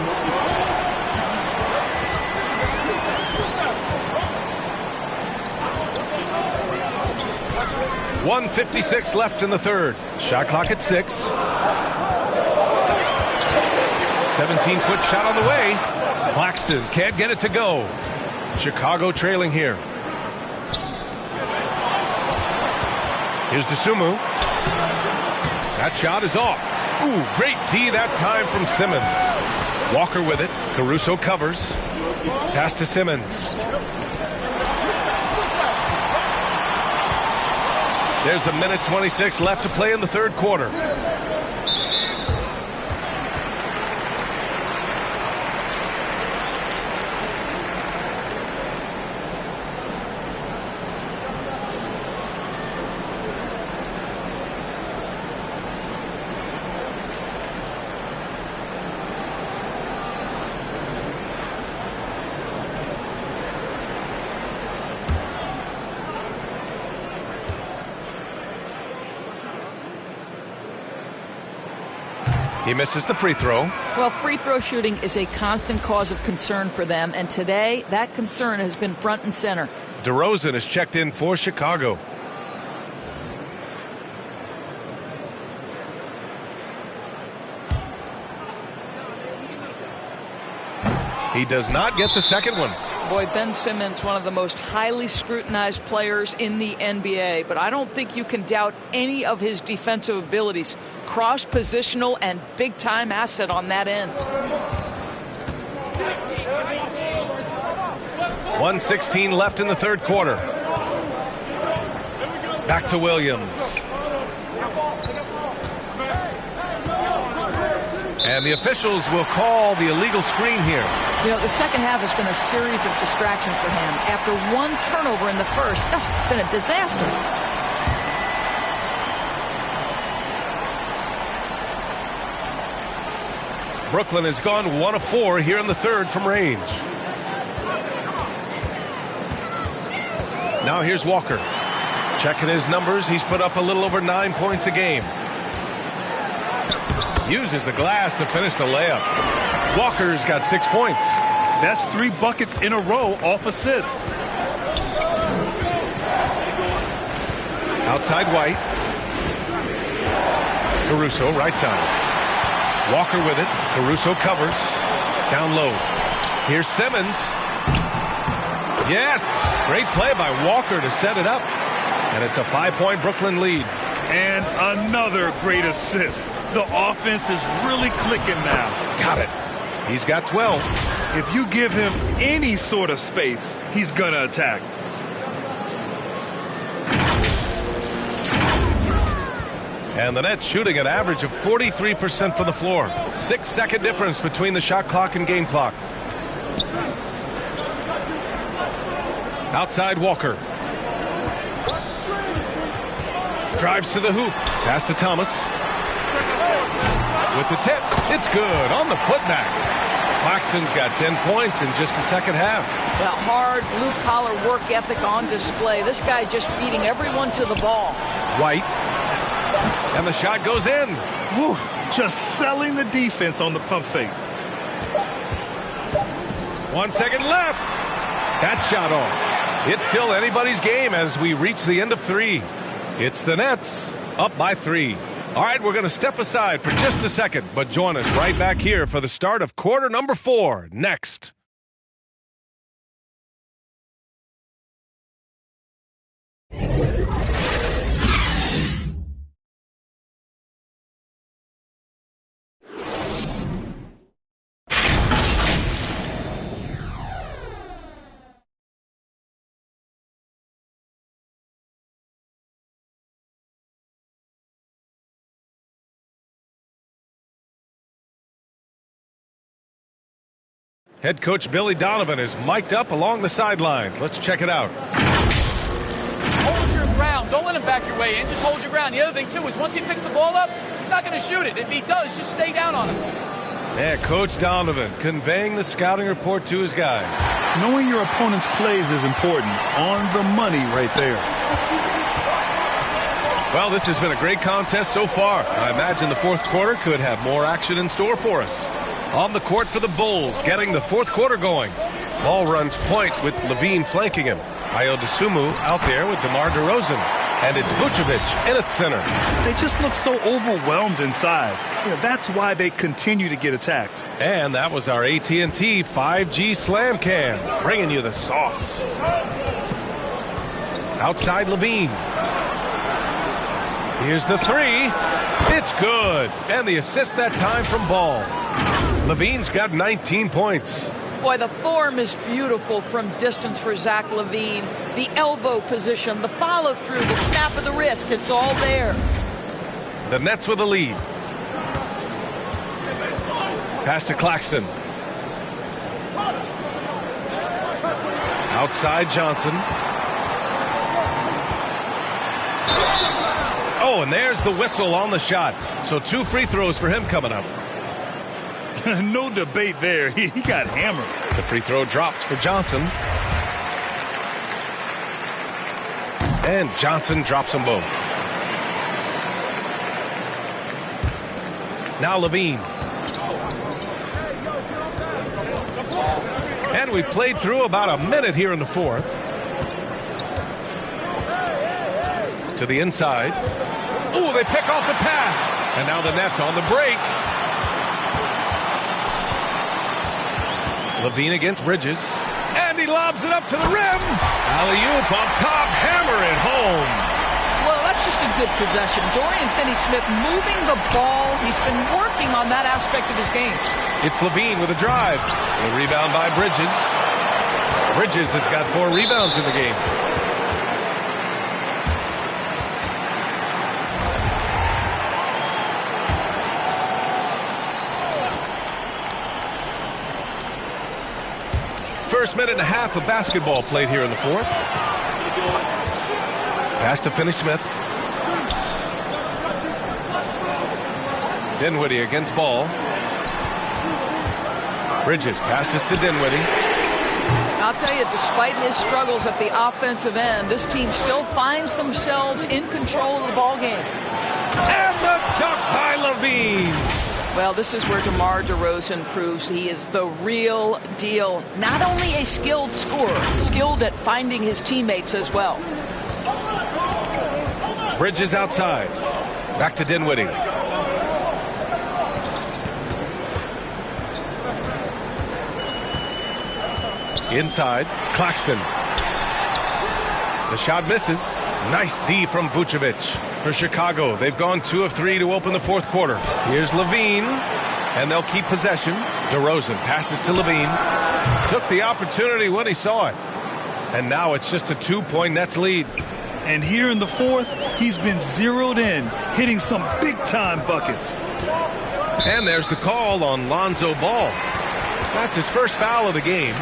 .156 left in the third. Shot clock at 6. 17-foot shot on the way. Claxton can't get it to go. Chicago trailing here. Here's Dosunmu. That shot is off. Ooh, great D that time from Simmons. Walker with it. Caruso covers. Pass to Simmons. There's a minute 26 left to play in the third quarter. He misses the free throw. Well, free throw shooting is a constant cause of concern for them, and today that concern has been front and center. DeRozan is checked in for Chicago. He does not get the second one. Boy, Ben Simmons, one of the most highly scrutinized players in the NBA, but I don't think you can doubt any of his defensive abilities. Cross-positional and big-time asset on that end. 1:16 left in the third quarter. Back to Williams. And the officials will call the illegal screen here. You know, the second half has been a series of distractions for him. After one turnover in the first, it's been a disaster. Brooklyn has gone 1 of 4 here in the third from range. Now here's Walker. Checking his numbers, he's put up a little over 9 points a game. Uses the glass to finish the layup. Walker's got 6 points. That's 3 buckets in a row off assist. Outside White. Caruso, right side. Walker with it. Caruso covers. Down low. Here's Simmons. Yes! Great play by Walker to set it up. And it's a 5-point Brooklyn lead. And another great assist. The offense is really clicking now. Got it. He's got 12. If you give him any sort of space, he's going to attack. And the Nets shooting an average of 43% from the floor. 6-second difference between the shot clock and game clock. Outside Walker. Drives to the hoop. Pass to Thomas. With the tip. It's good on the putback. Claxton's got 10 points in just the second half. That hard blue-collar work ethic on display. This guy just beating everyone to the ball. White. And the shot goes in. Woo, just selling the defense on the pump fake. 1 second left. That shot off. It's still anybody's game as we reach the end of 3. It's the Nets up by 3. All right, we're going to step aside for just a second, but join us right back here for the start of quarter number 4 next. Head coach Billy Donovan is mic'd up along the sidelines. Let's check it out. Hold your ground. Don't let him back your way in. Just hold your ground. The other thing, too, is once he picks the ball up, he's not going to shoot it. If he does, just stay down on him. Yeah, Coach Donovan conveying the scouting report to his guys. Knowing your opponent's plays is important. On the money right there. Well, this has been a great contest so far. I imagine the fourth quarter could have more action in store for us. On the court for the Bulls, getting the fourth quarter going. Ball runs point with Levine flanking him. Ayo Dosunmu out there with DeMar DeRozan. And it's Vucevic in at center. They just look so overwhelmed inside. That's why they continue to get attacked. And that was our AT&T 5G Slam Cam, bringing you the sauce. Outside Levine. Here's the 3. It's good. And the assist that time from Ball. Levine's got 19 points. Boy, the form is beautiful from distance for Zach LaVine. The elbow position, the follow-through, the snap of the wrist, it's all there. The Nets with a lead. Pass to Claxton. Outside Johnson. Oh, and there's the whistle on the shot. So 2 free throws for him coming up. No debate there. He got hammered. The free throw drops for Johnson. And Johnson drops them both. Now Levine. And we played through about a minute here in the fourth. To the inside. Ooh, they pick off the pass. And now the Nets on the break. Levine against Bridges. And he lobs it up to the rim. Alley-oop up top. Hammer it home. Well, that's just a good possession. Dorian Finney-Smith moving the ball. He's been working on that aspect of his game. It's Levine with a drive. A rebound by Bridges. Bridges has got 4 rebounds in the game. First minute and a half of basketball played here in the fourth. Pass to Finney-Smith. Dinwiddie against Ball. Bridges passes to Dinwiddie. I'll tell you, despite his struggles at the offensive end, this team still finds themselves in control of the ball game. And the dunk by Levine. Well, this is where DeMar DeRozan proves he is the real deal. Not only a skilled scorer, skilled at finding his teammates as well. Bridges outside. Back to Dinwiddie. Inside, Claxton. The shot misses. Nice D from Vucevic. For Chicago, they've gone 2 of 3 to open the fourth quarter. Here's Levine, and they'll keep possession. DeRozan passes to Levine. Took the opportunity when he saw it. And now it's just a 2-point Nets lead. And here in the fourth, he's been zeroed in, hitting some big-time buckets. And there's the call on Lonzo Ball. That's his first foul of the game.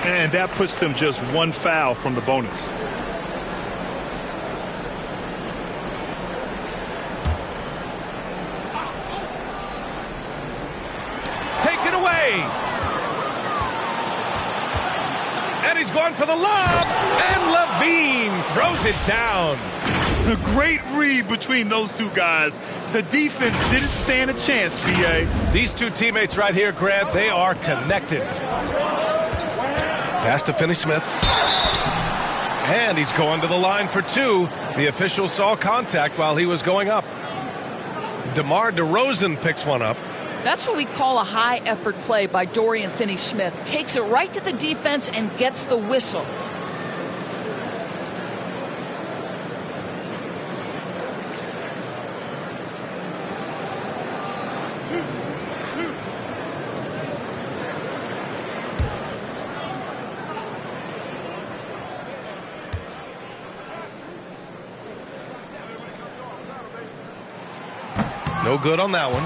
And that puts them just 1 foul from the bonus. it away. And he's going for the lob. And Levine throws it down. A great read between those two guys. The defense didn't stand a chance, B.A. These two teammates right here, Grant, they are connected. Pass to Finney-Smith. And he's going to the line for two. The official saw contact while he was going up. DeMar DeRozan picks one up. That's what we call a high-effort play by Dorian Finney-Smith. Takes it right to the defense and gets the whistle. No good on that one.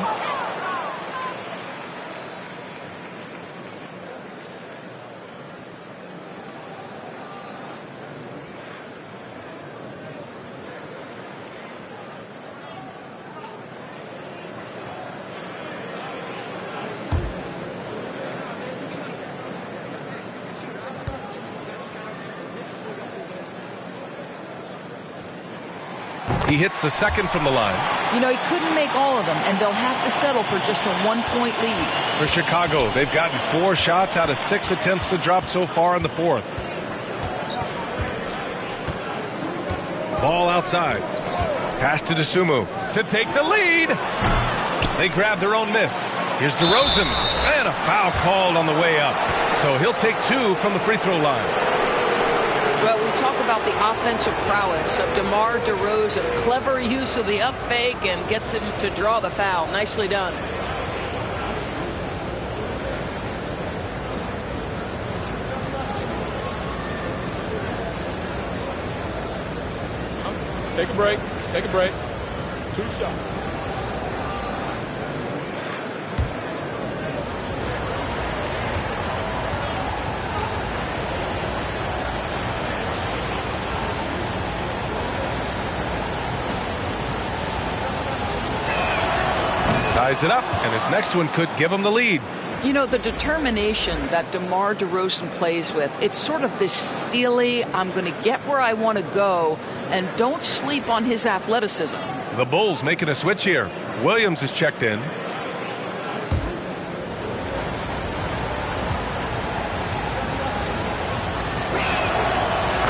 He hits the second from the line. You know, he couldn't make all of them, and they'll have to settle for just a one-point lead. For Chicago, they've gotten 4 shots out of 6 attempts to drop so far in the fourth. Ball outside. Pass to DeSumo to take the lead. They grab their own miss. Here's DeRozan, and a foul called on the way up. So he'll take 2 from the free throw line. Well, we talk about the offensive prowess of DeMar DeRozan. Clever use of the up fake and gets him to draw the foul. Nicely done. Take a break. Take a break. 2 shots. Ties it up, and his next one could give him the lead. You know, the determination that DeMar DeRozan plays with, it's sort of this steely, I'm going to get where I want to go, and don't sleep on his athleticism. The Bulls making a switch here. Williams is checked in.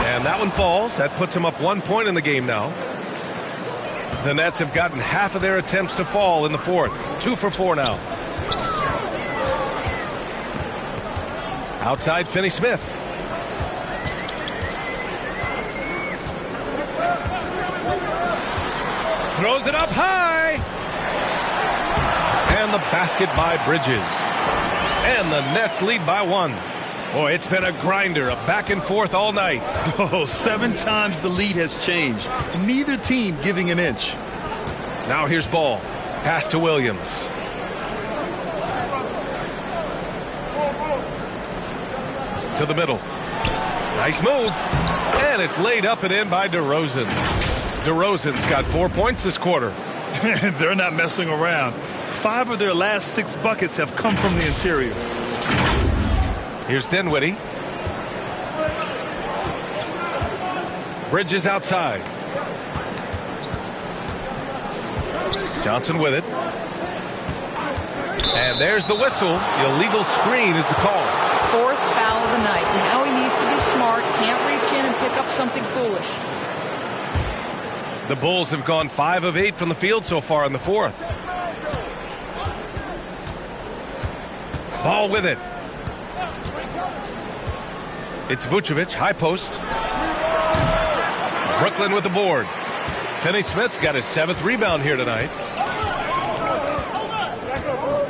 And that one falls. That puts him up 1 point in the game now. The Nets have gotten half of their attempts to fall in the fourth. 2 for 4 now. Outside Finney-Smith. Throws it up high. And the basket by Bridges. And the Nets lead by 1. Boy, it's been a grinder, a back and forth all night. Oh, 7 times the lead has changed. Neither team giving an inch. Now here's Ball. Pass to Williams. To the middle. Nice move. And it's laid up and in by DeRozan. DeRozan's got 4 points this quarter. They're not messing around. 5 of their last 6 buckets have come from the interior. Here's Dinwiddie. Bridges outside. Johnson with it. And there's the whistle. The illegal screen is the call. 4th foul of the night. Now he needs to be smart. Can't reach in and pick up something foolish. The Bulls have gone 5 of 8 from the field so far in the fourth. Ball with it. It's Vucevic, high post. Brooklyn with the board. Finney-Smith's got his 7th rebound here tonight.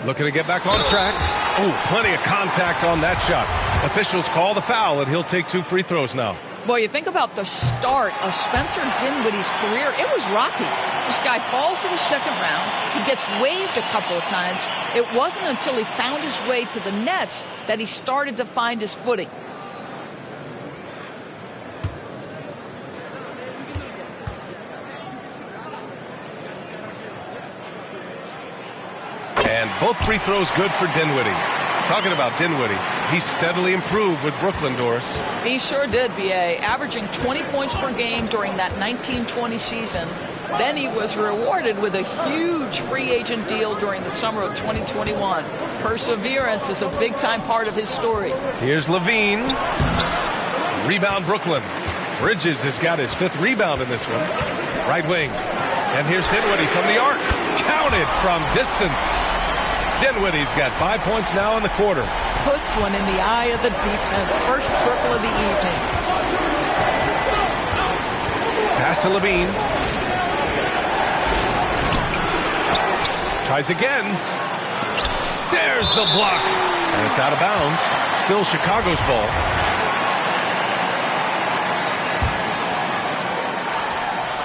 Looking to get back on track. Oh, plenty of contact on that shot. Officials call the foul, and he'll take 2 free throws now. Boy, you think about the start of Spencer Dinwiddie's career. It was rocky. This guy falls to the second round. He gets waived a couple of times. It wasn't until he found his way to the Nets that he started to find his footing. And both free throws good for Dinwiddie. Talking about Dinwiddie, he steadily improved with Brooklyn, Doris. He sure did, B.A., averaging 20 points per game during that 1920 season. Then he was rewarded with a huge free agent deal during the summer of 2021. Perseverance is a big-time part of his story. Here's LaVine. Rebound Brooklyn. Bridges has got his 5th rebound in this one. Right wing. And here's Dinwiddie from the arc. Counted from distance. Dinwiddie's got 5 points now in the quarter. Puts one in the eye of the defense. First triple of the evening. Pass to LaVine. Tries again. There's the block. And it's out of bounds. Still Chicago's ball.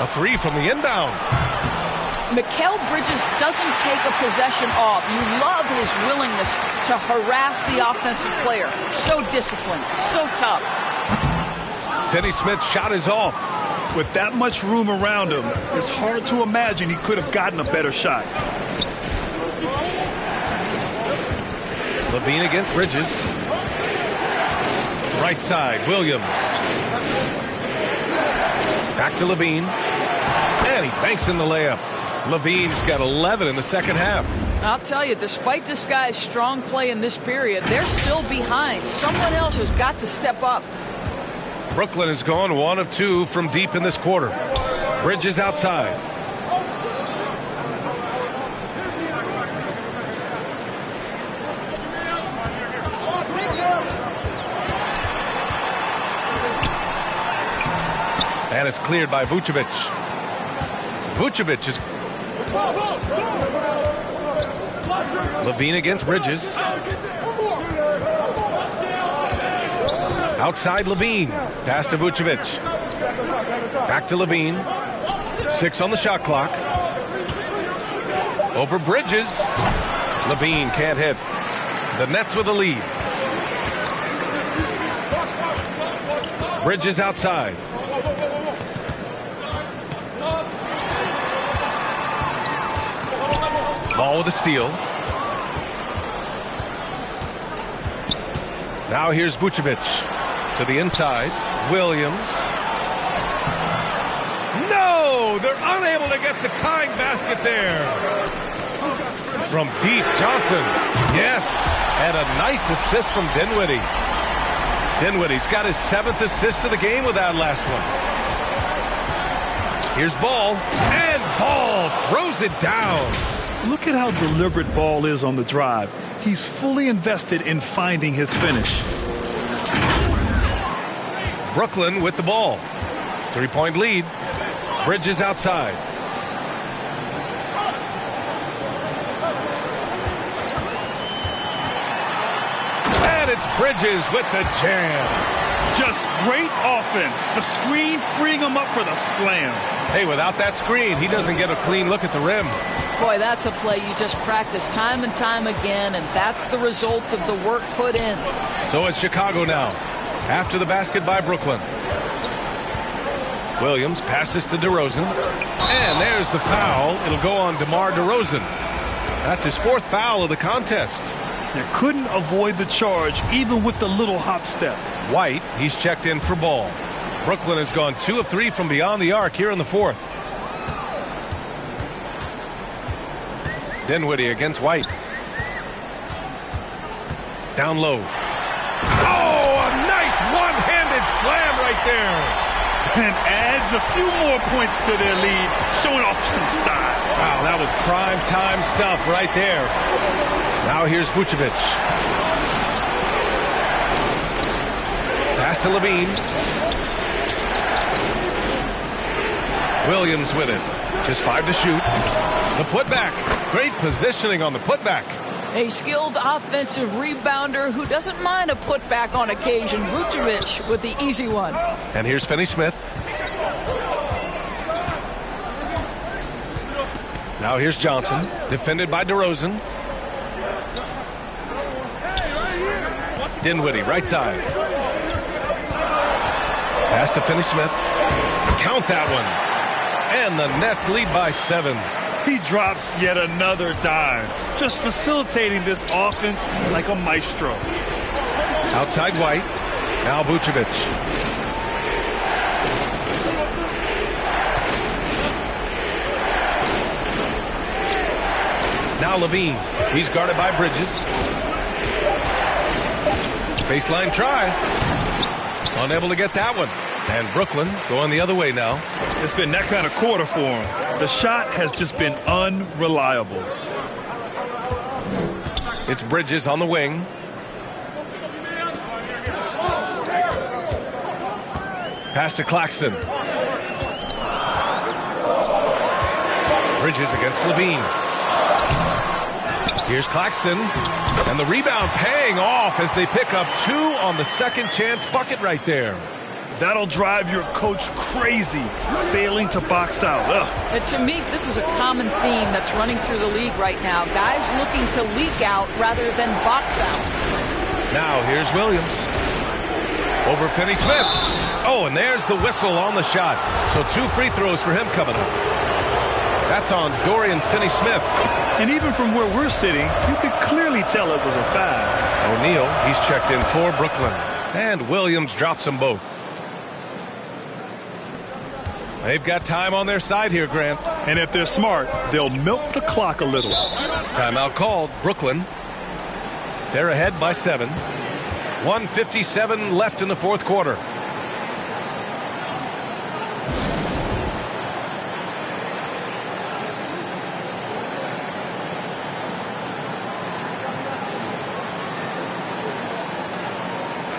A 3 from the inbound. Mikal Bridges doesn't take a possession off. You love his willingness to harass the offensive player. So disciplined, so tough. Finney-Smith's shot is off. With that much room around him, it's hard to imagine he could have gotten a better shot. LaVine against Bridges. Right side, Williams. Back to LaVine. And he banks in the layup. LaVine's got 11 in the second half. I'll tell you, despite this guy's strong play in this period, they're still behind. Someone else has got to step up. Brooklyn has gone 1 of 2 from deep in this quarter. Bridges outside. And it's cleared by Vucevic. Vucevic is... LaVine against Bridges. Outside LaVine. Pass to Vucevic. Back to LaVine. 6 on the shot clock. Over Bridges. LaVine can't hit. The Nets with the lead. Bridges outside. Ball with a steal. Now here's Vucevic to the inside. Williams. No! They're unable to get the tying basket there. From deep, Johnson. Yes. And a nice assist from Dinwiddie. Dinwiddie's got his 7th assist of the game with that last one. Here's Ball. And Ball throws it down. Look at how deliberate Ball is on the drive. He's fully invested in finding his finish. Brooklyn with the ball. 3-point lead. Bridges outside. And it's Bridges with the jam. Just great offense. The screen freeing him up for the slam. Hey, without that screen, he doesn't get a clean look at the rim. Boy, that's a play you just practice time and time again, and that's the result of the work put in. So it's Chicago now, after the basket by Brooklyn. Williams passes to DeRozan, and there's the foul. It'll go on DeMar DeRozan. That's his 4th foul of the contest. They couldn't avoid the charge, even with the little hop step. White, he's checked in for Ball. Brooklyn has gone 2 of 3 from beyond the arc here in the 4th. Dinwiddie against White. Down low. Oh, a nice one-handed slam right there. And adds a few more points to their lead, showing off some style. Wow, that was prime time stuff right there. Now here's Vucevic. Pass to LaVine. Williams with it. Just 5 to shoot. The putback. Great positioning on the putback. A skilled offensive rebounder who doesn't mind a putback on occasion. Vucevic with the easy one. And here's Finney-Smith. Now here's Johnson. Defended by DeRozan. Dinwiddie, right side. Pass to Finney-Smith. Count that one. And the Nets lead by 7. He drops yet another dime, just facilitating this offense like a maestro. Outside White. Now Vucevic. Now Levine. He's guarded by Bridges. Baseline try. Unable to get that one. And Brooklyn going the other way now. It's been that kind of quarter for him. The shot has just been unreliable. It's Bridges on the wing. Pass to Claxton. Bridges against Levine. Here's Claxton. And the rebound paying off as they pick up 2 on the second chance bucket right there. That'll drive your coach crazy, failing to box out. But to me, this is a common theme that's running through the league right now. Guys looking to leak out rather than box out. Now here's Williams. Over Finney-Smith. Oh, and there's the whistle on the shot. So 2 free throws for him coming up. That's on Dorian Finney-Smith. And even from where we're sitting, you could clearly tell it was a foul. O'Neal, he's checked in for Brooklyn. And Williams drops them both. They've got time on their side here, Grant. And if they're smart, they'll milk the clock a little. Timeout called. Brooklyn. They're ahead by 7. 1:57 left in the fourth quarter.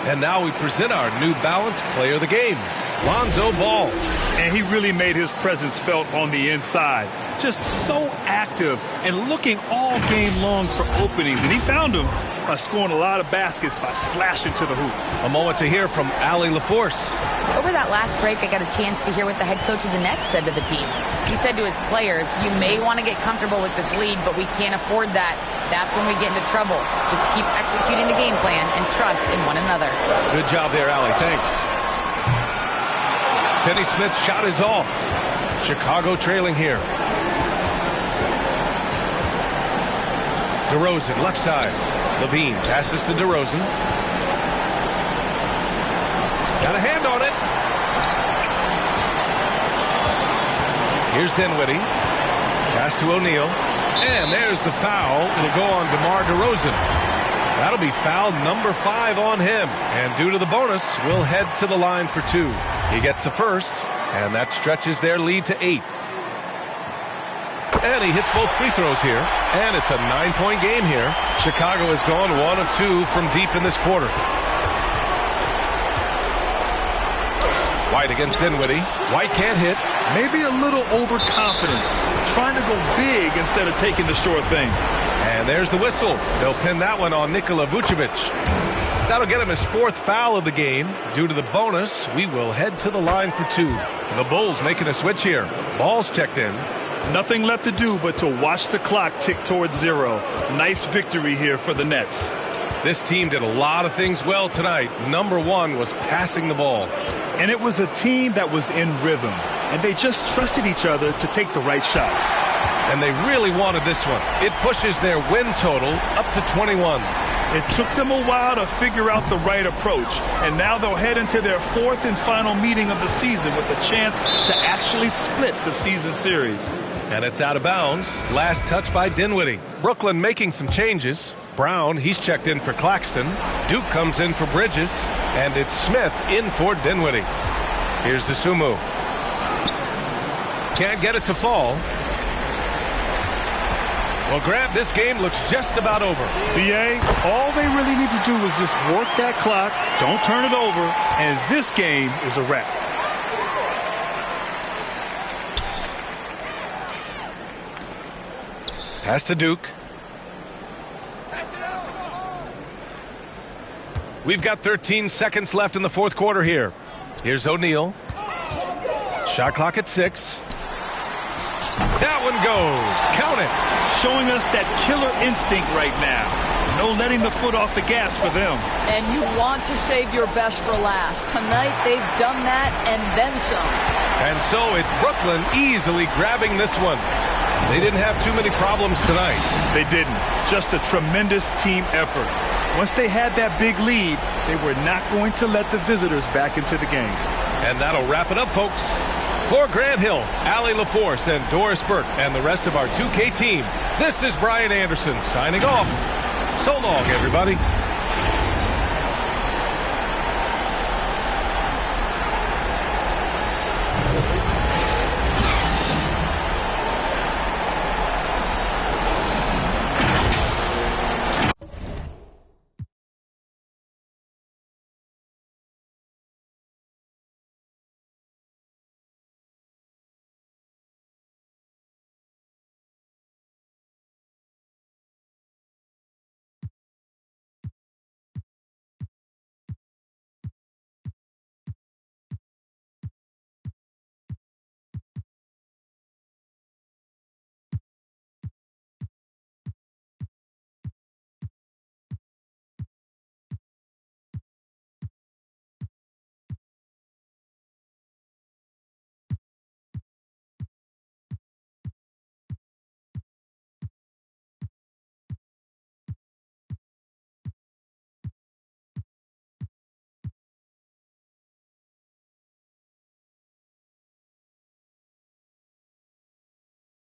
And now we present our New Balance Player of the Game, Lonzo Ball. And he really made his presence felt on the inside. Just so active and looking all game long for openings. And he found them by scoring a lot of baskets by slashing to the hoop. A moment to hear from Allie LaForce. Over that last break, I got a chance to hear what the head coach of the Nets said to the team. He said to his players, you may want to get comfortable with this lead, but we can't afford that. That's when we get into trouble. Just keep executing the game plan and trust in one another. Good job there, Allie. Thanks. Finney-Smith's shot is off. Chicago trailing here. DeRozan, left side. Levine passes to DeRozan. Got a hand on it. Here's Dinwiddie. Pass to O'Neal. And there's the foul. It'll go on DeMar DeRozan. That'll be foul number 5 on him. And due to the bonus, we'll head to the line for 2. He gets the first, and that stretches their lead to 8. And he hits both free throws here. And it's a 9-point game here. Chicago has gone 1 of 2 from deep in this quarter. White against Dinwiddie. White can't hit. Maybe a little overconfidence. Trying to go big instead of taking the sure thing. And there's the whistle. They'll pin that one on Nikola Vucevic. That'll get him his 4th foul of the game. Due to the bonus, we will head to the line for 2. The Bulls making a switch here. Ball's checked in. Nothing left to do but to watch the clock tick towards 0. Nice victory here for the Nets. This team did a lot of things well tonight. Number 1 was passing the ball. And it was a team that was in rhythm. And they just trusted each other to take the right shots. And they really wanted this one. It pushes their win total up to 21. It took them a while to figure out the right approach. And now they'll head into their 4th and final meeting of the season with a chance to actually split the season series. And it's out of bounds. Last touch by Dinwiddie. Brooklyn making some changes. Brown, he's checked in for Claxton. Duke comes in for Bridges. And it's Smith in for Dinwiddie. Here's Dosunmu. Can't get it to fall. Well, Grant, this game looks just about over. BA, all they really need to do is just work that clock, don't turn it over, and this game is a wrap. Pass to Duke. We've got 13 seconds left in the fourth quarter here. Here's O'Neal. Shot clock at 6. That one goes. Count it. Showing us that killer instinct right now. No letting the foot off the gas for them. And you want to save your best for last. Tonight they've done that and then some. And so it's Brooklyn easily grabbing this one. They didn't have too many problems tonight. They didn't. Just a tremendous team effort. Once they had that big lead, they were not going to let the visitors back into the game. And that'll wrap it up, folks. For Grant Hill, Allie LaForce, and Doris Burke, and the rest of our 2K team, this is Brian Anderson signing off. So long, everybody.